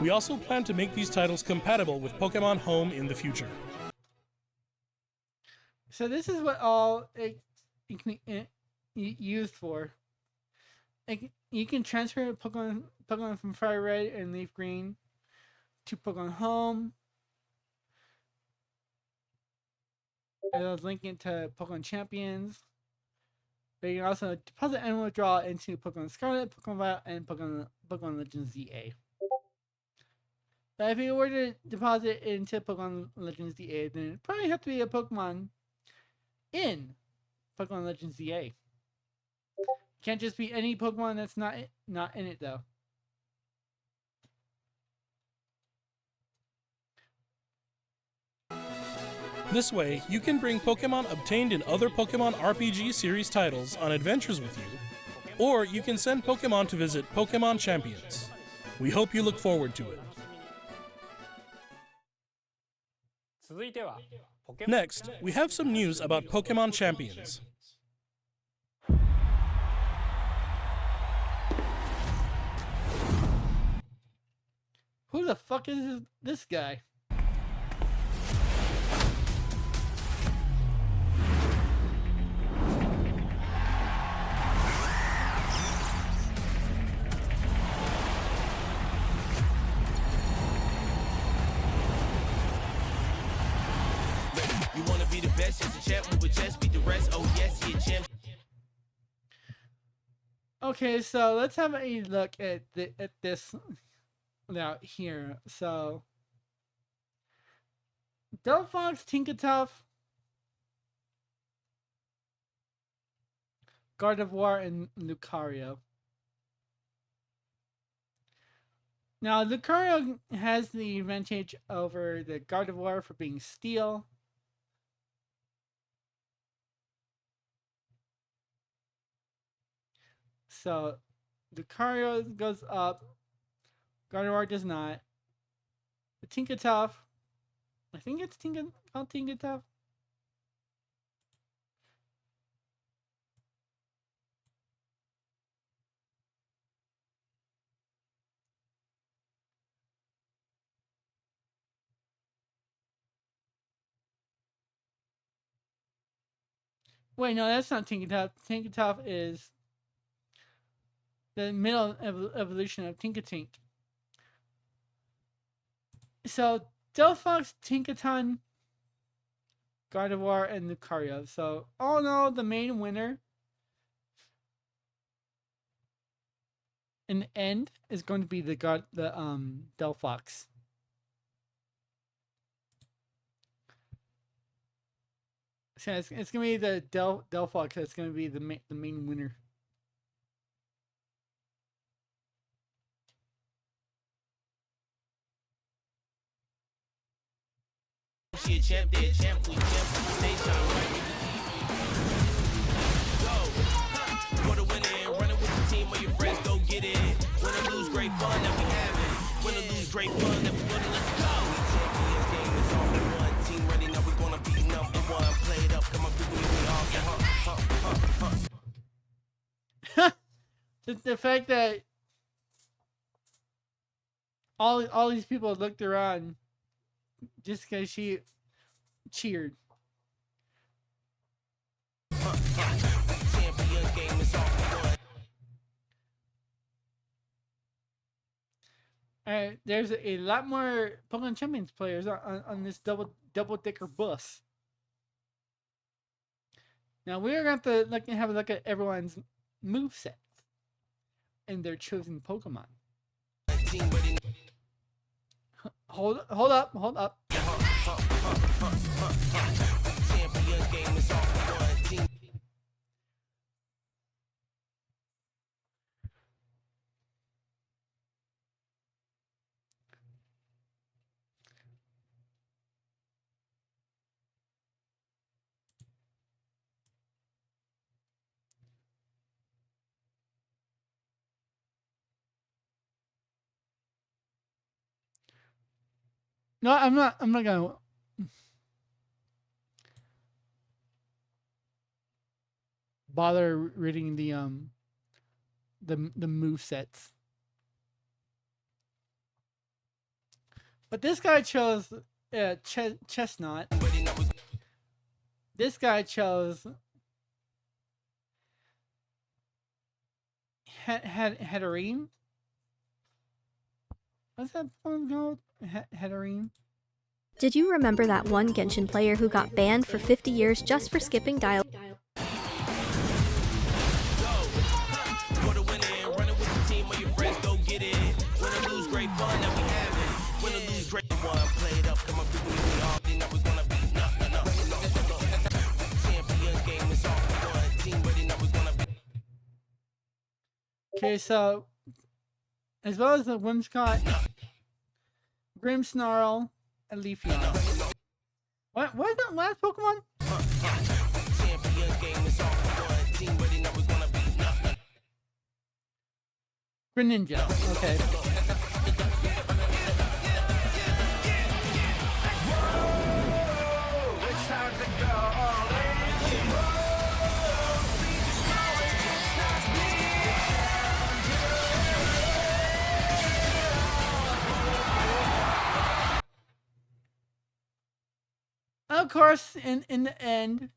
H: We also plan to make these titles compatible with Pokémon Home in the future.
A: So this is what all it can be used for. You can transfer Pokemon from Fire Red and Leaf Green to Pokemon Home. It'll link it to Pokemon Champions. But you can also deposit and withdraw into Pokemon Scarlet, Pokemon Violet, and Pokemon Legends ZA. But if you were to deposit into Pokemon Legends ZA, then it'd probably have to be a Pokemon in Pokemon Legends ZA. Can't just be any Pokemon that's not in it though.
H: This way, you can bring Pokemon obtained in other Pokemon RPG series titles on adventures with you, or you can send Pokemon to visit Pokemon Champions. We hope you look forward to it. Next, we have some news about Pokemon Champions.
A: Who the fuck is this guy?
I: You wanna be the best, just a champ, we would just beat the rest. Oh yes, he a champ.
A: Okay, so let's have a look at this out here. So Delphox, Tinkaton, Gardevoir, and Lucario. Now Lucario has the advantage over the Gardevoir for being steel. So Lucario goes up, Gardevoir does not. The Tinkaton, I think it's Tinkaton. Wait, no, that's not Tinkaton. Tinkaton is the middle evolution of Tinkatink. So Delphox, Tinkaton, Gardevoir, and Lucario. So all in all, the main winner in the end is going to be the Delphox. So it's going to be the Delphox that's going to be the main winner.
I: She a champ, they a champ, we champ, stay shine right with the TV. Go, for the winner, running with the team or your friends, go get it. Win or lose, great fun that we having. Win or lose, great fun that we winning, let's go. Champions game is all we want. Team ready, now we gonna be number one. Play it up, come on, people, we all
A: The fact that all these people looked around just because she cheered.
I: Champions game is all we want.
A: Alright, there's a lot more Pokemon Champions players on this double-decker bus. Now we're going to have a look at everyone's movesets and their chosen Pokemon. Hold up.
I: Champions game is all we want.
A: No, I'm not. I'm not gonna. Bother reading the move sets. But this guy chose Chestnut. This guy chose Heterine. What's that one called? Heterine.
J: Did you remember that one Genshin player who got banned for 50 years just for skipping dial?
A: Okay, so as well as the Whimsicott, Grimmsnarl, and Leafeon. What was that last Pokemon? Greninja. Okay. Of course, in the end,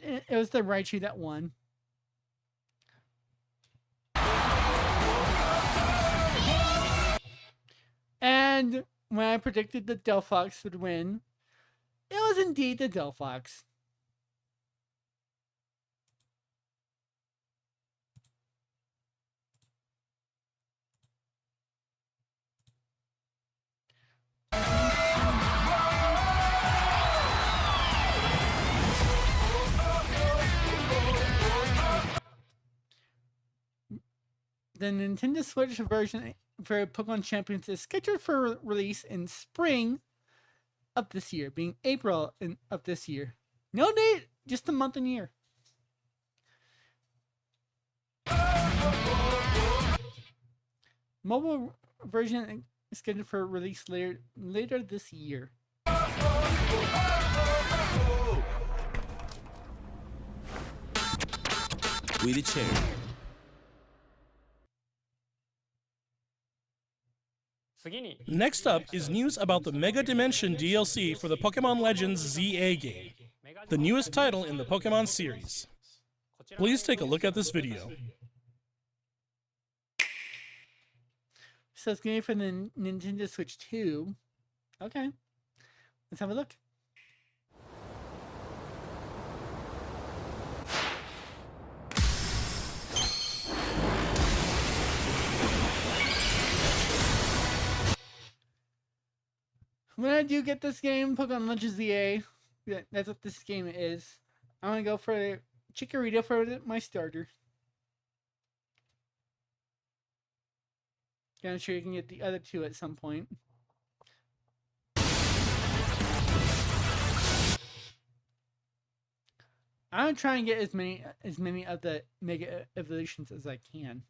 A: it was the Raichu that won. And when I predicted that Delphox would win, it was indeed the Delphox. The Nintendo Switch version for Pokemon Champions is scheduled for release in spring of this year, being April of this year. No date, just the month and year. Mobile version is scheduled for release later this year.
I: We the cherry.
H: Next up is news about the Mega Dimension DLC for the Pokemon Legends ZA game, the newest title in the Pokemon series. Please take a look at this video.
A: So it's going to be for the Nintendo Switch 2. Okay. Let's have a look. When I do get this game, Pokemon Legends ZA, that's what this game is. I'm going to go for Chikorita for my starter. I'm sure you can get the other two at some point. I'm gonna try and get as many of the Mega Evolutions as I can.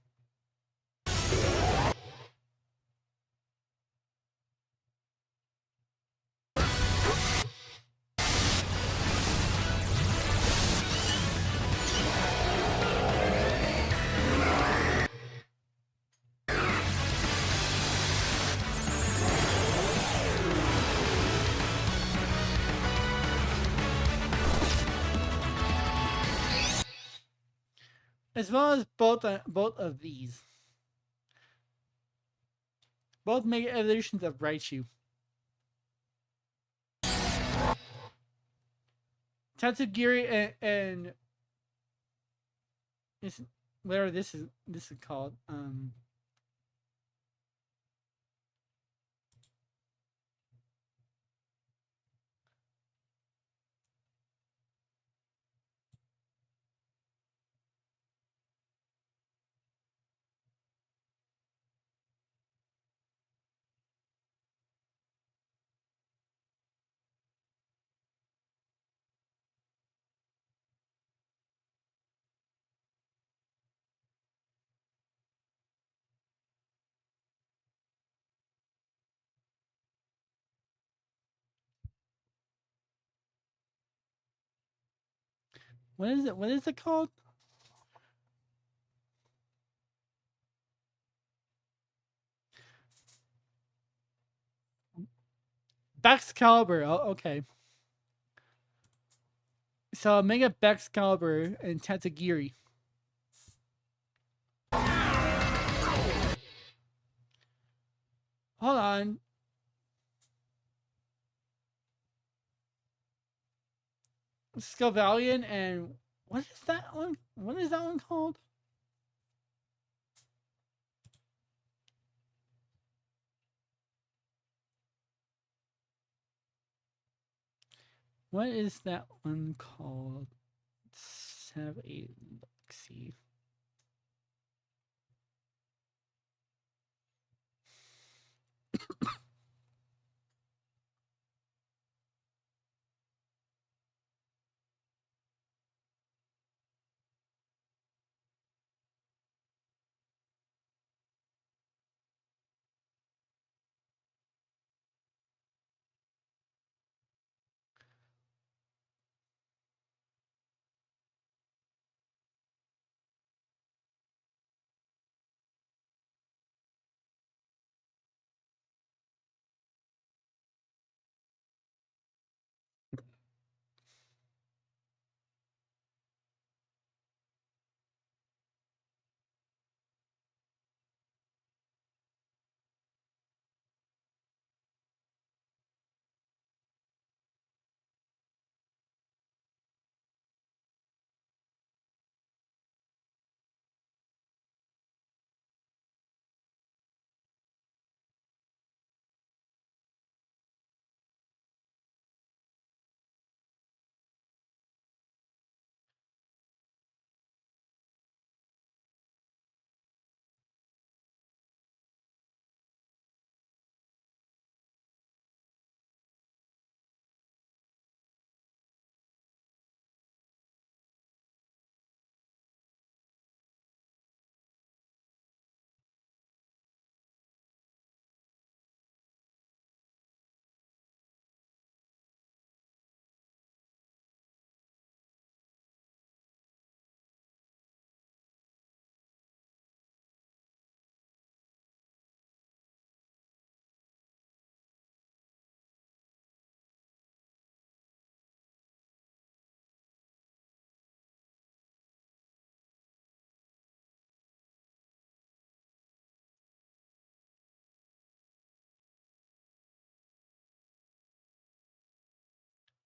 A: As well as both of these. Both Mega Evolutions of Raichu. Tatsugiri and whatever this is called. What is it? What is it called? Baxcalibur. Oh, okay. So Mega Baxcalibur and Tatsugiri. Hold on. Scovalian and what is that one? What is that one called? What is that one called? Let's have a look. See.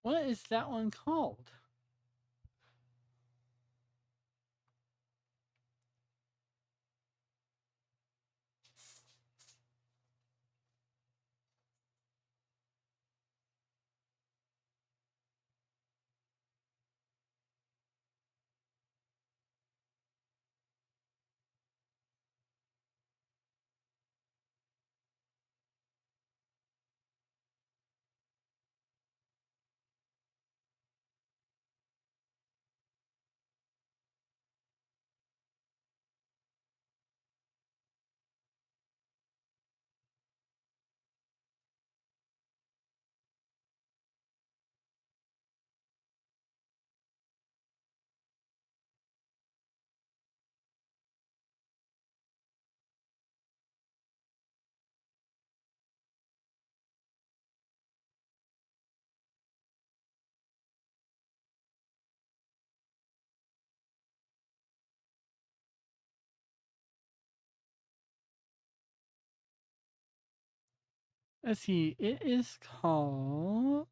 A: What is that one called? Let's see. It is called.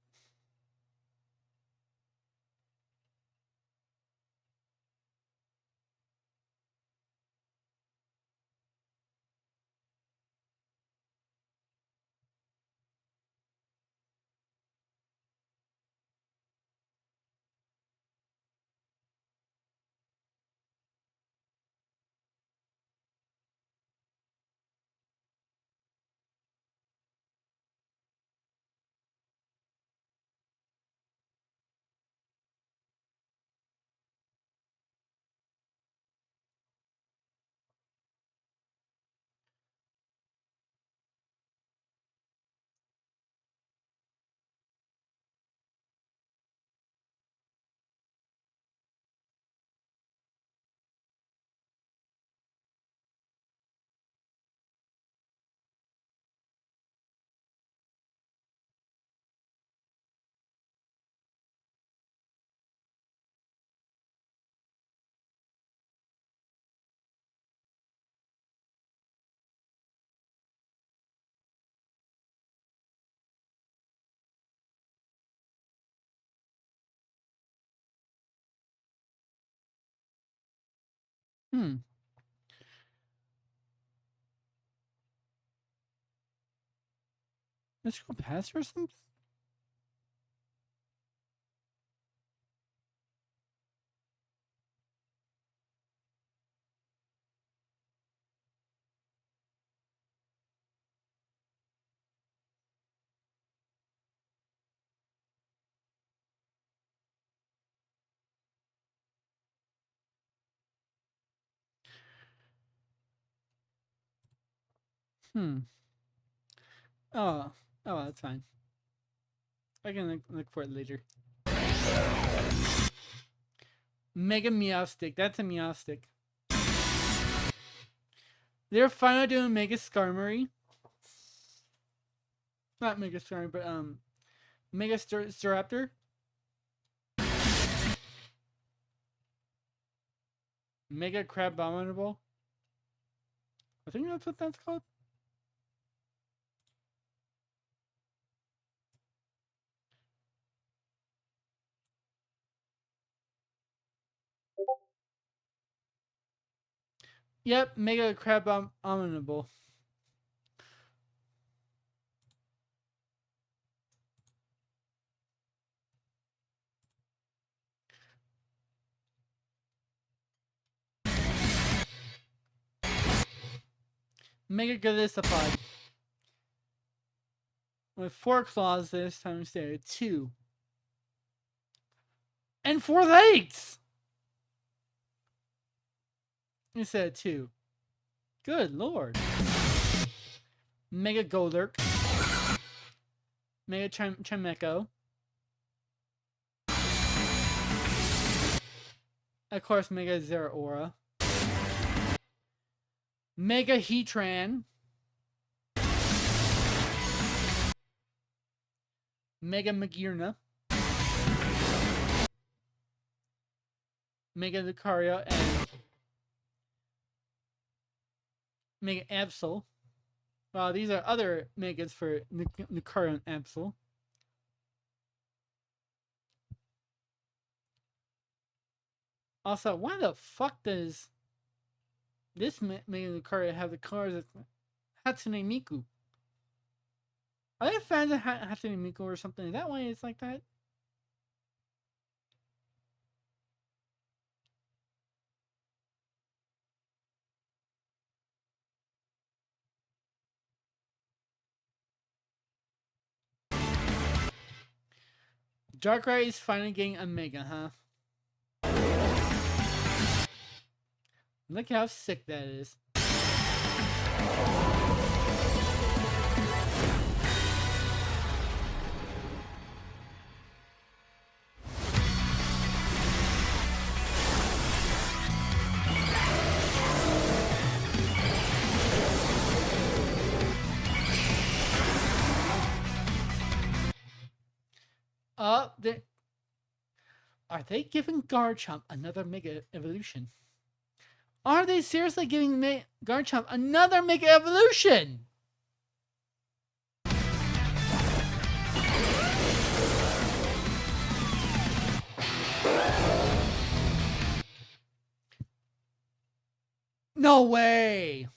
A: Hmm. Let's go past or something? Hmm. Oh. Oh, well, that's fine. I can look for it later. Mega Meow Stick. That's a Meow Stick. They're finally doing Mega Skarmory. Not Mega Skarmory, but Mega Staraptor. Mega Crabominable. I think that's what that's called. Yep, Mega Crabominable. Mega Golisopod. With 4 claws this time instead of 2. And 4 legs! Instead of 2. Good lord. Mega Golurk. Mega Chimecho. Of course, Mega Zeraora. Mega Heatran. Mega Magearna. Mega Lucario and Mega Absol. Wow, these are other Megas for Lucario and Absol. Also, why the fuck does this Mega Lucario have the colors of Hatsune Miku? Are they fans of Hatsune Miku or something? Is that why it's like that? Darkrai is finally getting a Mega, huh? Look how sick that is. Are they giving Garchomp another Mega Evolution? Are they seriously giving Garchomp another Mega Evolution? No way!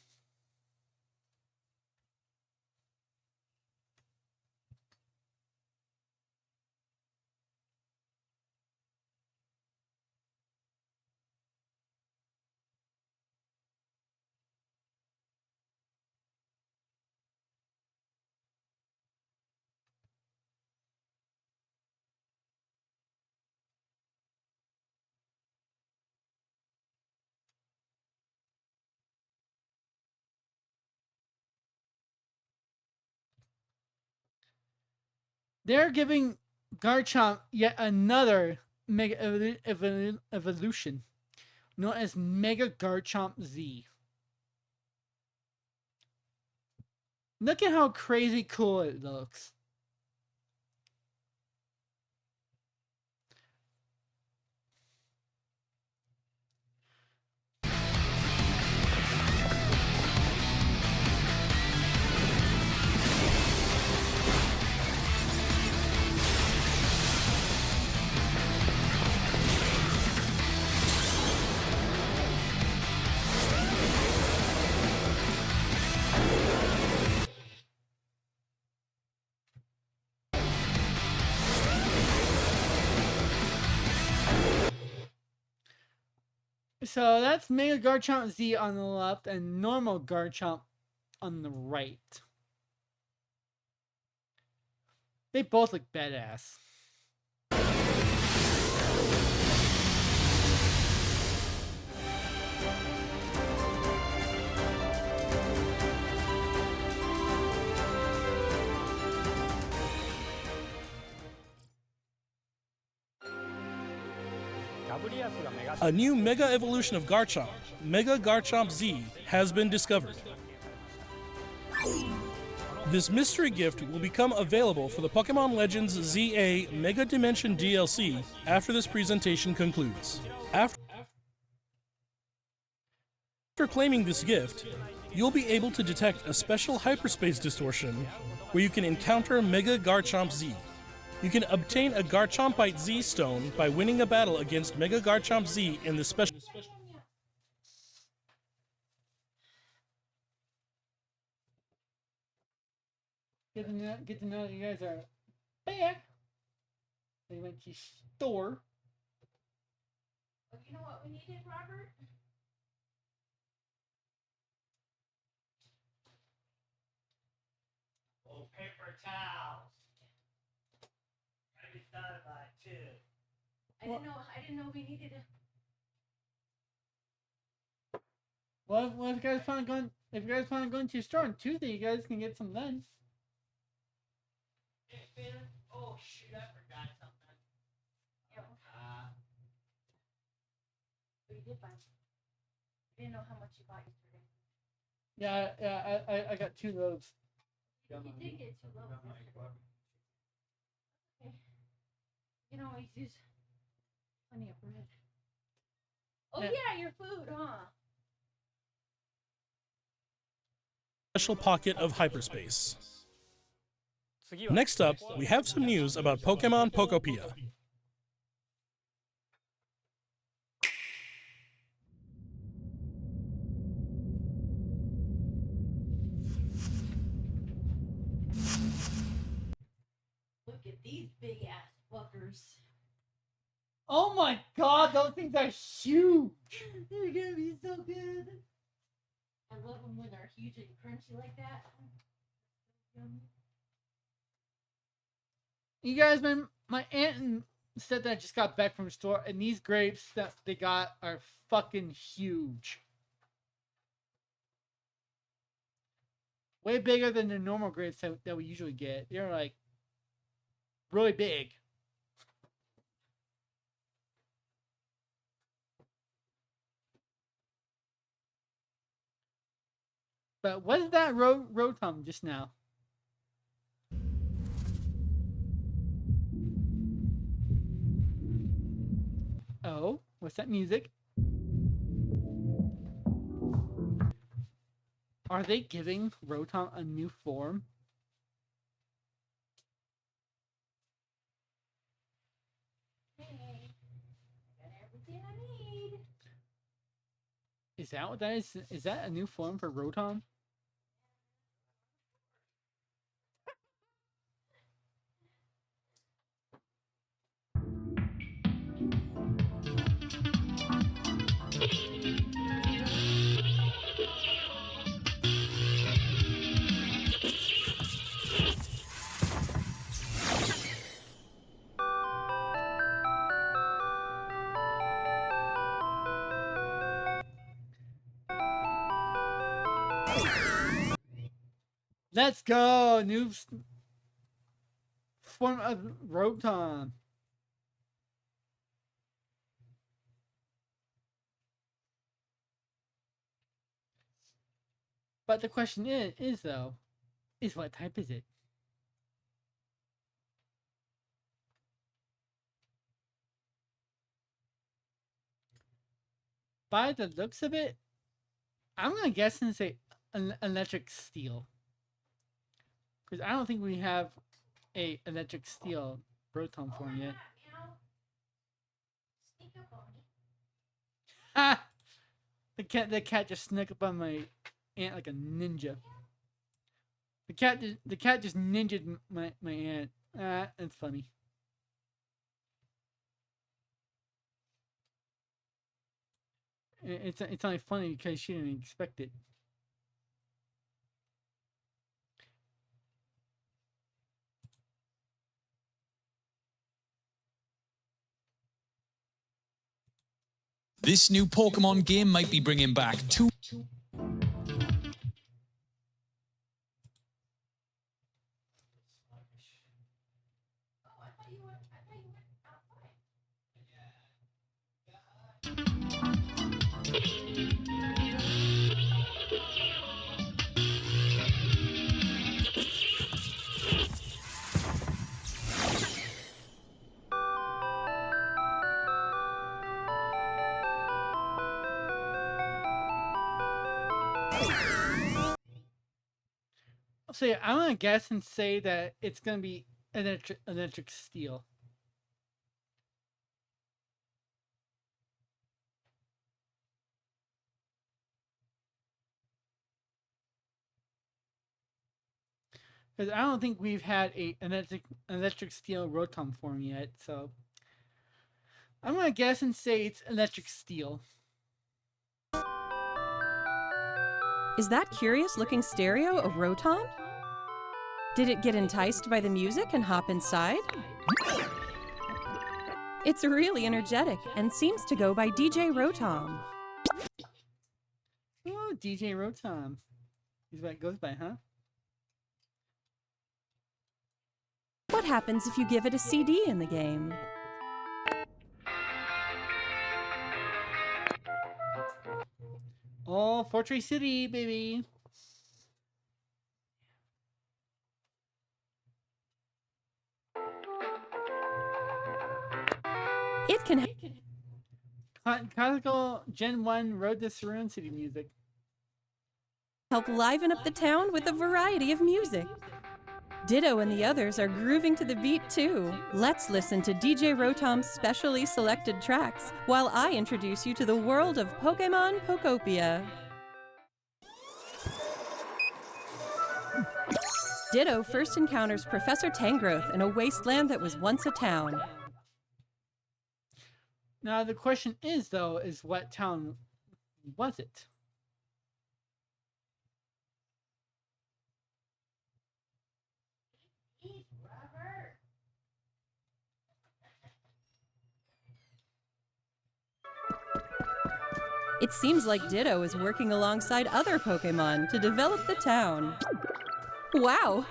A: They're giving Garchomp yet another Mega Evolution, known as Mega Garchomp Z. Look at how crazy cool it looks. So that's Mega Garchomp Z on the left and normal Garchomp on the right. They both look badass.
H: A new Mega Evolution of Garchomp, Mega Garchomp Z, has been discovered. This mystery gift will become available for the Pokemon Legends ZA Mega Dimension DLC after this presentation concludes. After claiming this gift, you'll be able to detect a special hyperspace distortion where you can encounter Mega Garchomp Z. You can obtain a Garchompite Z stone by winning a battle against Mega Garchomp Z in the special.
A: Get to know that you guys are back. They went to store.
K: Oh, you know what we needed, Robert?
L: Oh, paper towels. I just thought about it too.
K: I didn't know we needed it.
A: Well, if you guys plan on going, to your store on Tuesday, you guys can get some then.
L: Oh shoot, I forgot something.
K: But you did buy. You didn't know how much you bought yesterday.
A: Yeah, I got 2 loaves.
K: You did get 2 loaves yesterday. Okay. You can always use plenty of bread. Oh yeah, your food, huh?
H: Special pocket of hyperspace. Next up, we have some news about Pokemon Pokopia.
K: Look at these big ass fuckers.
A: Oh my god, those things are huge!
K: They're gonna be so good. I love them when they're huge and crunchy like that. Yummy.
A: You guys, my aunt said that I just got back from the store, and these grapes that they got are fucking huge. Way bigger than the normal grapes that we usually get. They're like really big. But what is that Rotom just now? Oh, what's that music? Are they giving Rotom a new form?
K: Hey, I got everything I need.
A: Is that what that is? Is that a new form for Rotom? Let's go! New form of Rotom. But the question is what type is it? By the looks of it, I'm gonna guess and say electric steel. Because I don't think we have a electric steel Rotom form yet.
K: Sneak up on me.
A: Ha! The cat just snuck up on my aunt like a ninja. The cat just ninja'd my aunt. That's funny. It's only funny because she didn't expect it.
M: This new Pokemon game might be bringing back two.
A: So yeah, I'm gonna guess and say that it's gonna be electric steel. Because I don't think we've had a electric steel Rotom form yet, so I'm gonna guess and say it's electric steel.
E: Is that curious-looking stereo a Rotom? Did it get enticed by the music and hop inside? It's really energetic and seems to go by DJ Rotom.
A: Oh, DJ Rotom. Is what it goes by, huh?
E: What happens if you give it a CD in the game?
A: Oh, Fortress City, baby.
E: It can
A: classical Gen 1 Road to Cerulean City music.
E: Help liven up the town with a variety of music. Ditto and the others are grooving to the beat too. Let's listen to DJ Rotom's specially selected tracks while I introduce you to the world of Pokemon Pokopia. Ditto first encounters Professor Tangrowth in a wasteland that was once a town.
A: Now the question is, though, is what town was it?
E: It seems like Ditto is working alongside other Pokemon to develop the town. Wow!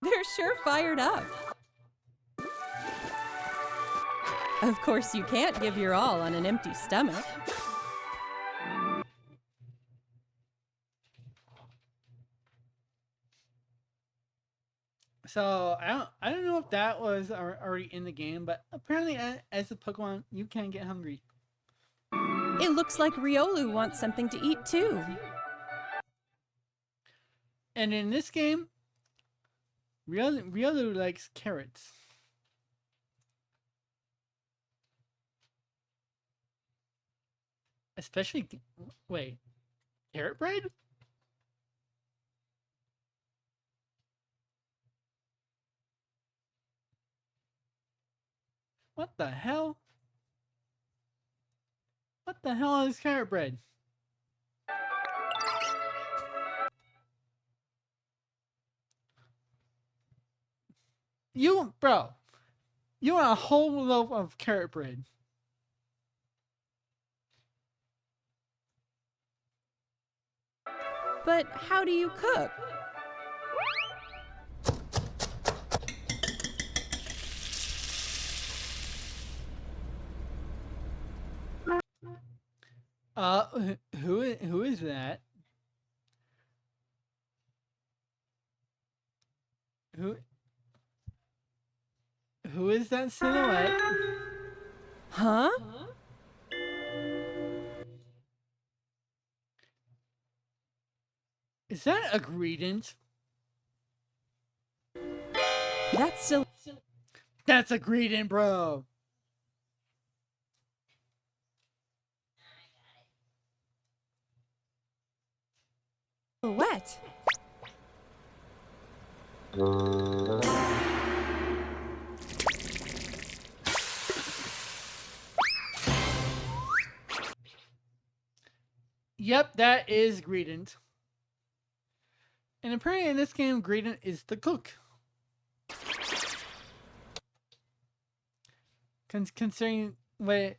E: They're sure fired up. Of course, you can't give your all on an empty stomach.
A: So I don't know if that was already in the game, but apparently as a Pokemon, you can get hungry.
E: It looks like Riolu wants something to eat too.
A: And in this game, Riolu likes carrots. Especially, wait, carrot bread? What the hell? What the hell is carrot bread? Bro, you want a whole loaf of carrot bread.
E: But how do you cook?
A: Who is that? Who is that silhouette?
E: Huh?
A: Is that a Greedent? That's a Greedent, bro.
E: What?
A: Yep, that is Greedent. And apparently in this game, Greedent is the cook. Considering what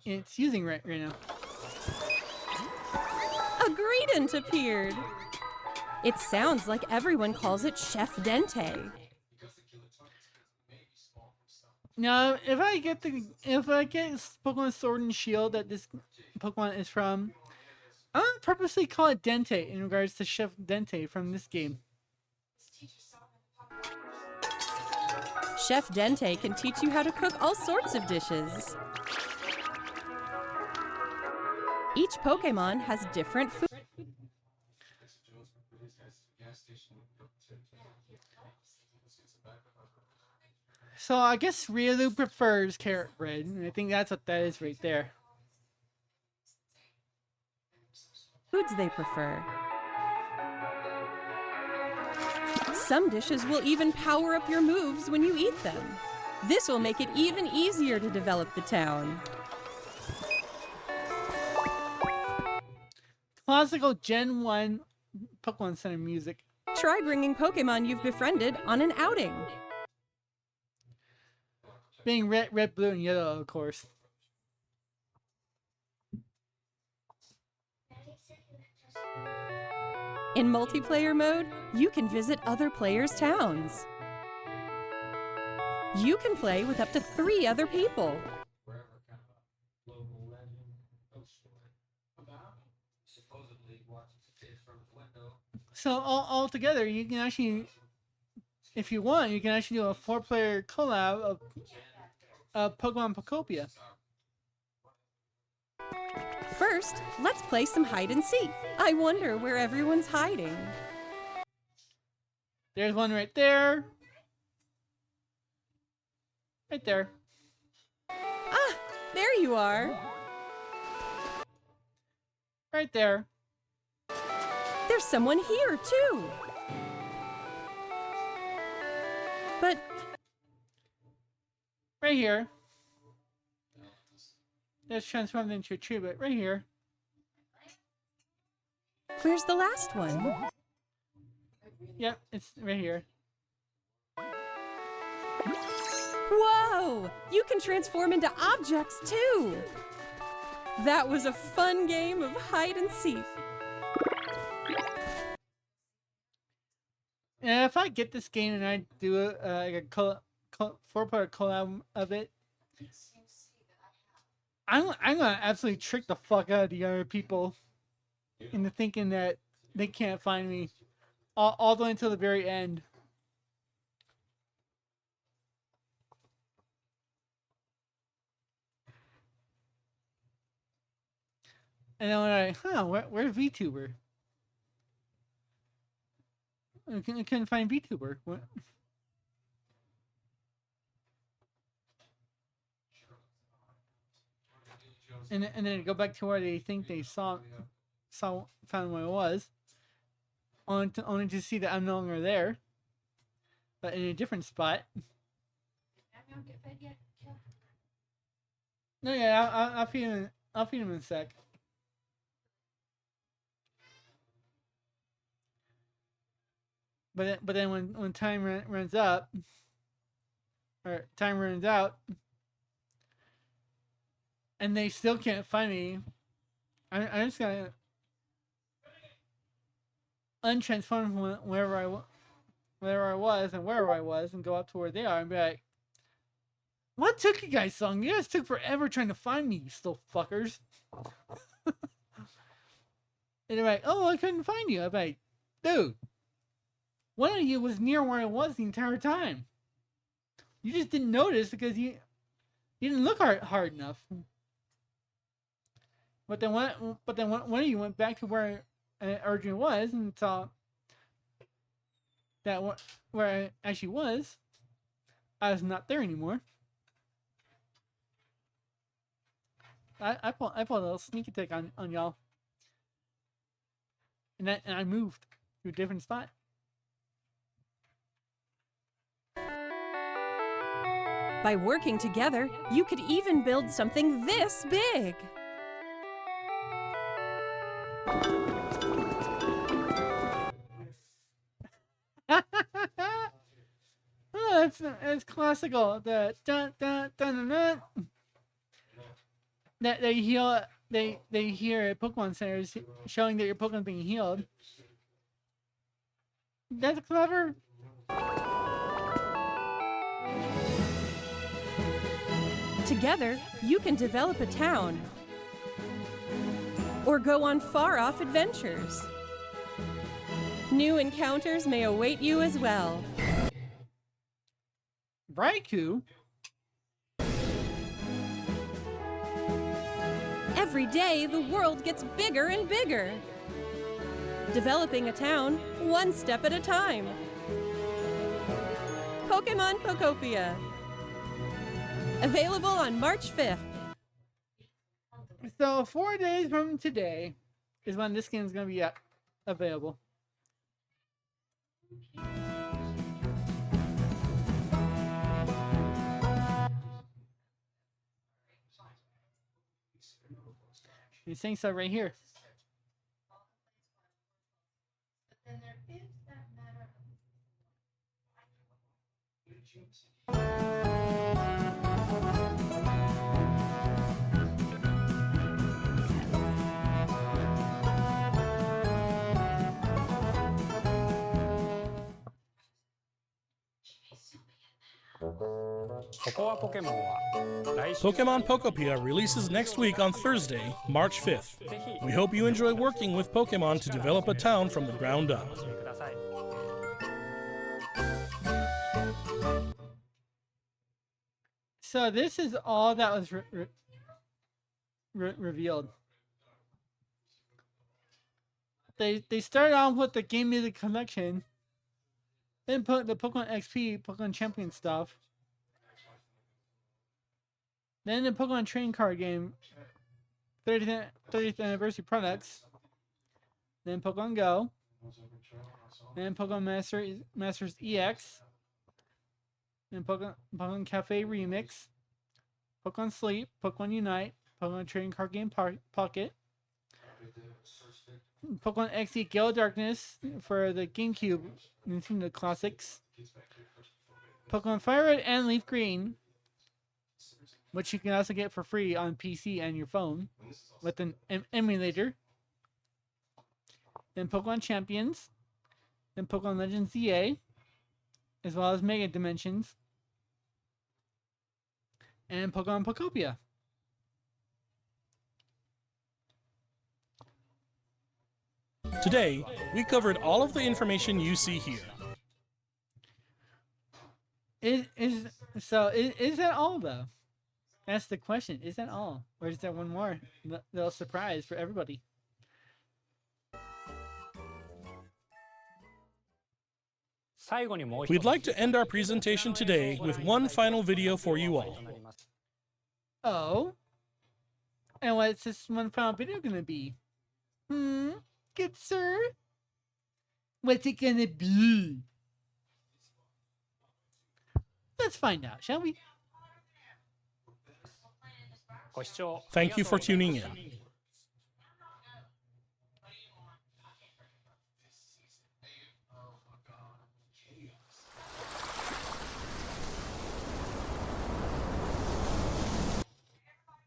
A: it's using right now.
E: A Greedent appeared. It sounds like everyone calls it Chef Dente.
A: Now, if I get Pokemon Sword and Shield that this Pokemon is from, I'm gonna purposely call it Dente in regards to Chef Dente from this game.
E: Chef Dente can teach you how to cook all sorts of dishes. Each Pokemon has different food.
A: So I guess Riolu prefers carrot bread, and I think that's what that is right there.
E: Foods they prefer. Some dishes will even power up your moves when you eat them. This will make it even easier to develop the town.
A: Classical Gen 1 Pokemon Center music.
E: Try bringing Pokemon you've befriended on an outing.
A: Being red, blue, and yellow, of course.
E: In multiplayer mode, you can visit other players' towns. You can play with up to 3 other people.
A: So all together, you can actually, if you want, you can actually do a 4-player collab of Pokemon Pokopia.
E: First, let's play some hide and seek. I wonder where everyone's hiding.
A: There's one right there. Right there.
E: Ah, there you are.
A: Right there.
E: There's someone here, too. But...
A: right here. That's transformed into a tree, but right here.
E: Where's the last one?
A: Yep, it's right here.
E: Whoa! You can transform into objects, too! That was a fun game of hide and seek.
A: And if I get this game and I do like a 4-part collab of it, I'm gonna absolutely trick the fuck out of the other people into thinking that they can't find me all the way until the very end. And then when where's VTuber? I couldn't find VTuber. What? And then go back to where they think they found where I was, only to see that I'm no longer there, but in a different spot. No, yeah, I'll feed him. I'll feed him in a sec. But then when time runs up, or time runs out, and they still can't find me, I'm just gonna untransform from wherever I was and wherever I was, and go up to where they are and be like, "What took you guys so long? You guys took forever trying to find me, you still fuckers." And they're like, "Oh, I couldn't find you." I'm like, "Dude, one of you was near where I was the entire time. You just didn't notice because you didn't look hard enough." But then one of you went back to where Arjun was and saw that where I actually was, I was not there anymore. I pulled a little sneak attack on y'all, and I moved to a different spot.
E: By working together, you could even build something this big.
A: it's classical. The dun dun dun dun dun. That they heal. They hear at Pokemon centers showing that your Pokemon's being healed. That's clever.
E: Together, you can develop a town or go on far-off adventures. New encounters may await you as well.
A: Raikou?
E: Every day, the world gets bigger and bigger. Developing a town, one step at a time. Pokémon Pokopia. Available on March 5th.
A: So 4 days from today is when this game is going to be available. He's saying so right here.
H: Pokemon Pokopia releases next week on Thursday, March 5th. We hope you enjoy working with Pokemon to develop a town from the ground up.
A: So this is all that was revealed. They started off with the Game Music Collection, then put the Pokemon XP, Pokemon Champion stuff, then the Pokemon Trading Card Game, 30th Anniversary products, then Pokemon Go, then Pokemon Masters EX, then Pokemon Cafe Remix, Pokemon Sleep, Pokemon Unite, Pokemon Trading Card Game Pocket, Pokemon XD Gale Darkness for the GameCube Nintendo Classics, Pokemon Fire Red and Leaf Green, which you can also get for free on PC and your phone with an emulator, then Pokemon Champions, then Pokemon Legends ZA, as well as Mega Dimensions, and Pokemon Pokopia.
H: Today, we covered all of the information you see here.
A: Is that all though? That's the question. Is that all, or is there one more little surprise for everybody?
H: We'd like to end our presentation today with one final video for you all.
A: Oh, and what's this one final video gonna be? Good sir, what's it gonna be? Let's find out, shall we?
H: Thank you for tuning in.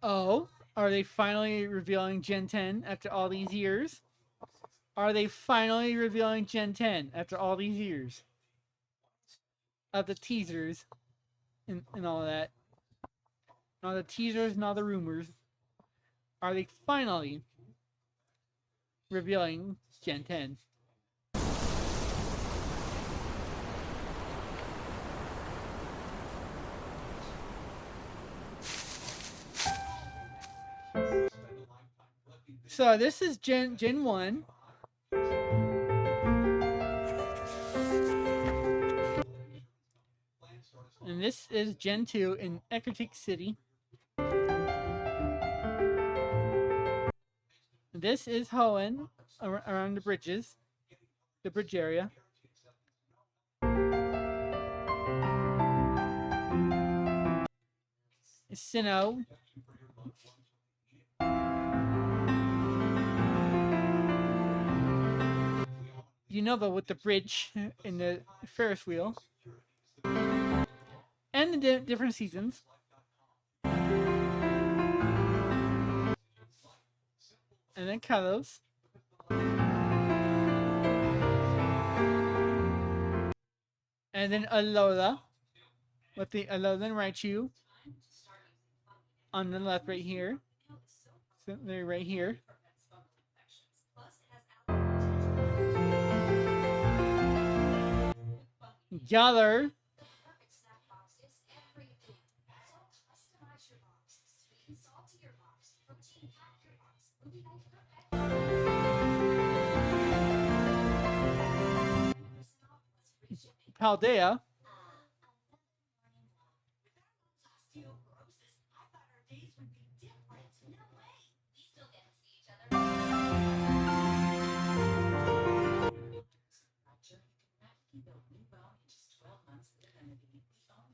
A: Oh, are they finally revealing Gen 10 after all these years? Are they finally revealing Gen 10 after all these years? Of the teasers and all of that. All the teasers and all the rumors. Are they finally revealing Gen 10? So this is Gen 1. And this is Gen 2 in Ecruteak City. This is Hoenn around the bridges, the bridge area. Sinnoh. Unova with the bridge and the Ferris wheel. different seasons. And then Kalos. And then Alola. With the Alola and Raichu. On the left right here. So they're right here. Galar. Paldea.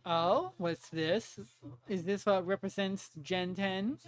A: Oh, what's this? Is this what represents Gen 10?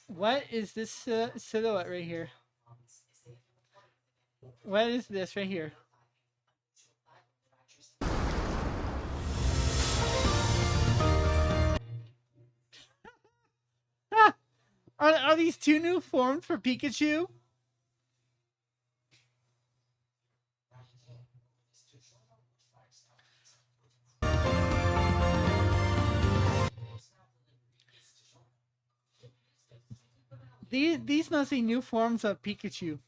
A: What is this silhouette right here? What is this right here? Ah! Are these two new forms for Pikachu? These must be new forms of Pikachu.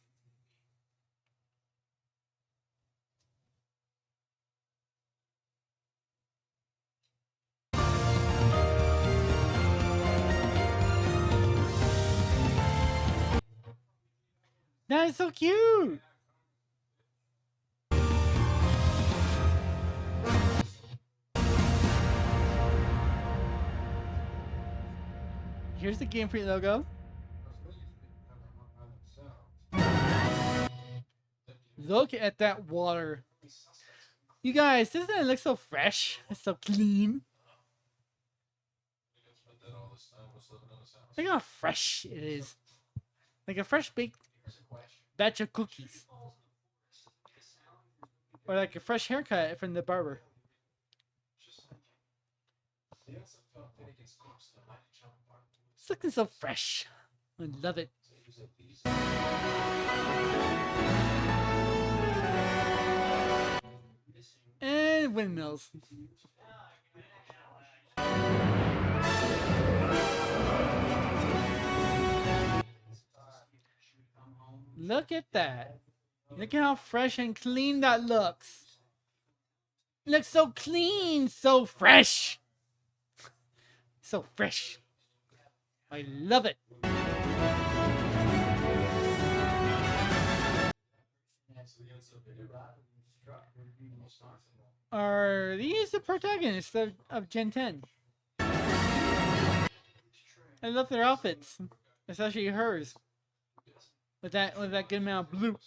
A: That is so cute! Here's the Game Freak logo. Look at that water. You guys, doesn't it look so fresh? It's so clean. Look how fresh it is. Like a fresh baked batch of cookies. Or like a fresh haircut from the barber. It's looking so fresh. I love it. And windmills. Look at that. Look at how fresh and clean that looks. It looks so clean, so fresh. So fresh. I love it. Are these the protagonists of Gen 10? I love their outfits, especially hers. With that good amount of blue.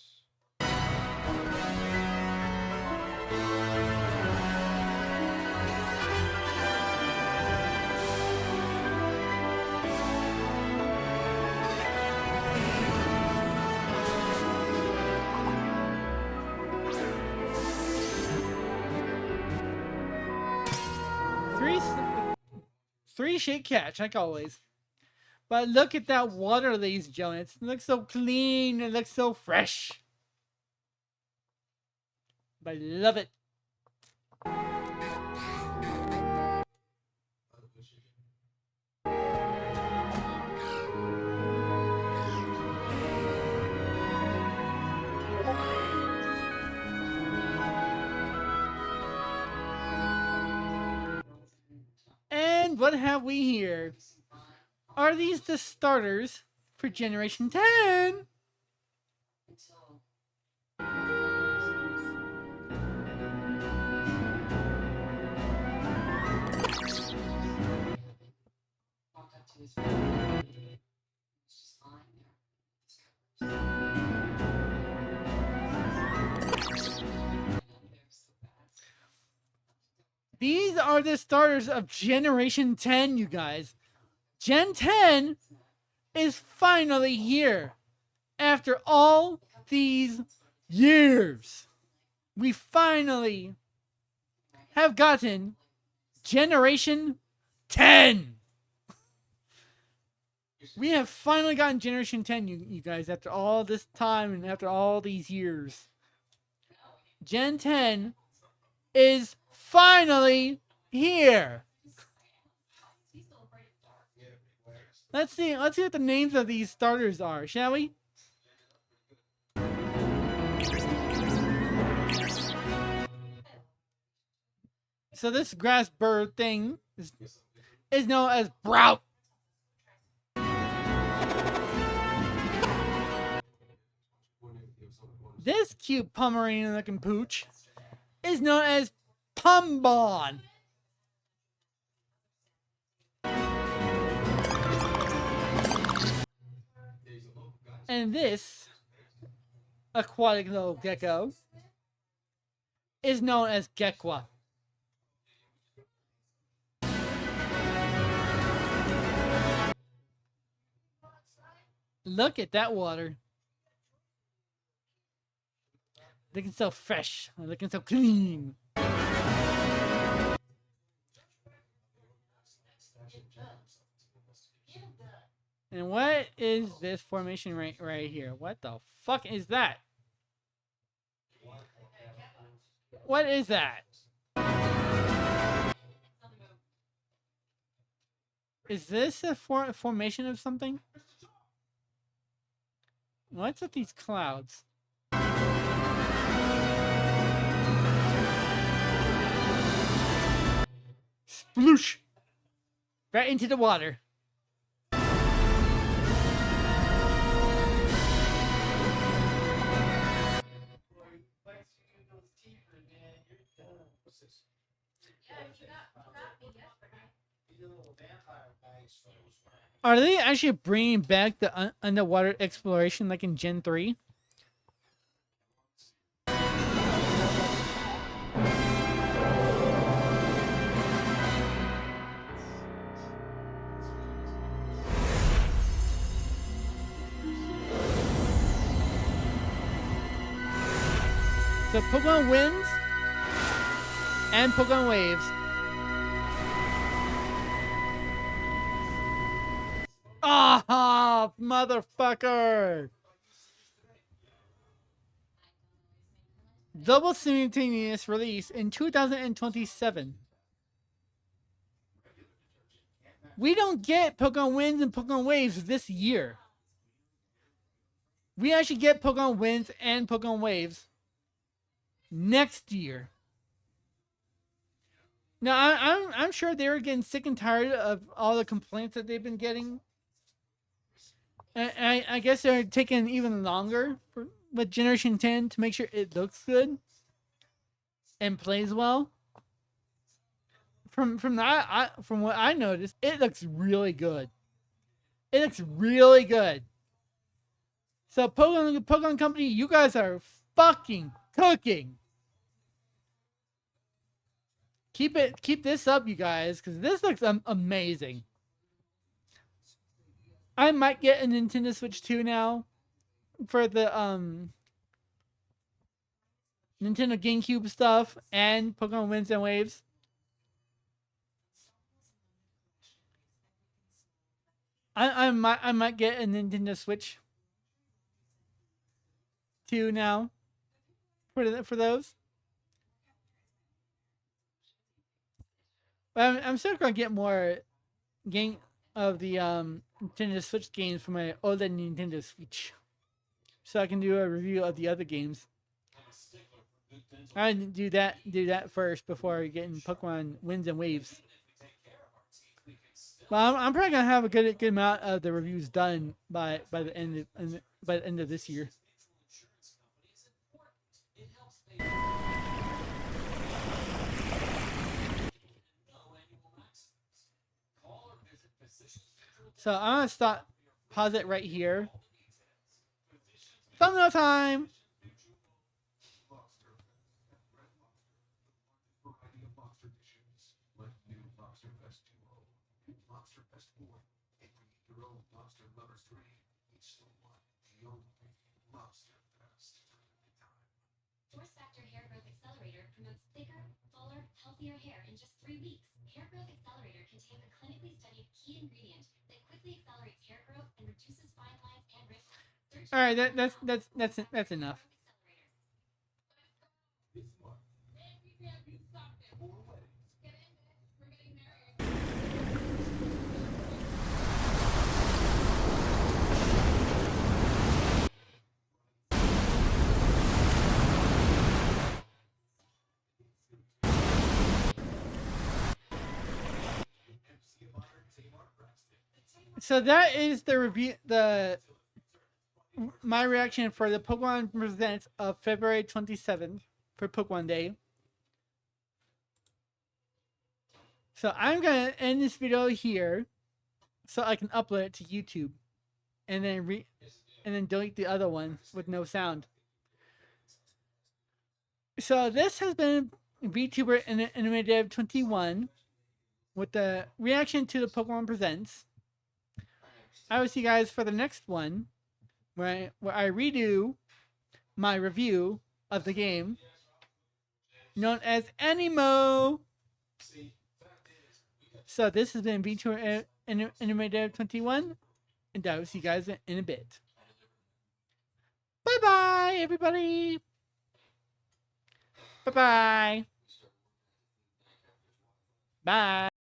A: Three shake catch, like always. But look at that water, ladies and gentlemen. It looks so clean. It looks so fresh. I love it. And what have we here? Are these the starters for Generation 10? These are the starters of Generation 10, you guys. Gen 10 is finally here. After all these years, we finally have gotten Generation 10. We have finally gotten Generation 10, you guys, after all this time and after all these years. Gen 10 is finally here. Let's see what the names of these starters are, shall we? So this grass bird thing is known as Brout. This cute Pomeranian looking pooch is known as Pumbon. And this aquatic little gecko is known as Gekwa. Look at that water. Looking so fresh. Looking so clean. And what is this formation right here? What the fuck is that? What is that? Is this a formation of something? What's with these clouds? Sploosh! Right into the water. Are they actually bringing back the underwater exploration like in Gen 3? So Pokemon Winds and Pokemon Waves. Ah, motherfucker! Double simultaneous release in 2027. We don't get Pokemon Winds and Pokemon Waves this year. We actually get Pokemon Winds and Pokemon Waves next year. Now, I'm sure they're getting sick and tired of all the complaints that they've been getting. And I guess they're taking even longer with Generation 10 to make sure it looks good and plays well. From what I noticed, it looks really good. It looks really good. So Pokemon Company, you guys are fucking cooking. Keep this up, you guys, because this looks amazing. I might get a Nintendo Switch 2 now for the Nintendo GameCube stuff and Pokemon Winds and Waves. I might get a Nintendo Switch 2 now for those. But I'm still gonna get more game of the Nintendo Switch games for my older Nintendo Switch, so I can do a review of the other games. I do that first before getting Pokemon Winds and Waves. But I'm probably gonna have a good amount of the reviews done by the end of this year. So I'm gonna pause it right here. Thumbnail time.
N: Force Factor Hair Growth Accelerator promotes thicker, fuller, healthier hair in just 3 weeks. Hair Growth Accelerator contains a clinically studied key ingredient that quickly accelerates hair growth and reduces fine lines and wrinkles.
A: All right, that's enough. So that is the review. My reaction for the Pokemon Presents of February 27th for Pokemon Day. So I'm gonna end this video here, so I can upload it to YouTube, and then delete the other one with no sound. So this has been VtuberNMADev21 with the reaction to the Pokemon Presents. I will see you guys for the next one, where I redo my review of the game known as Animo. So this has been VtuberNMADev21, and I will see you guys in a bit. Bye bye, everybody. Bye bye. Bye.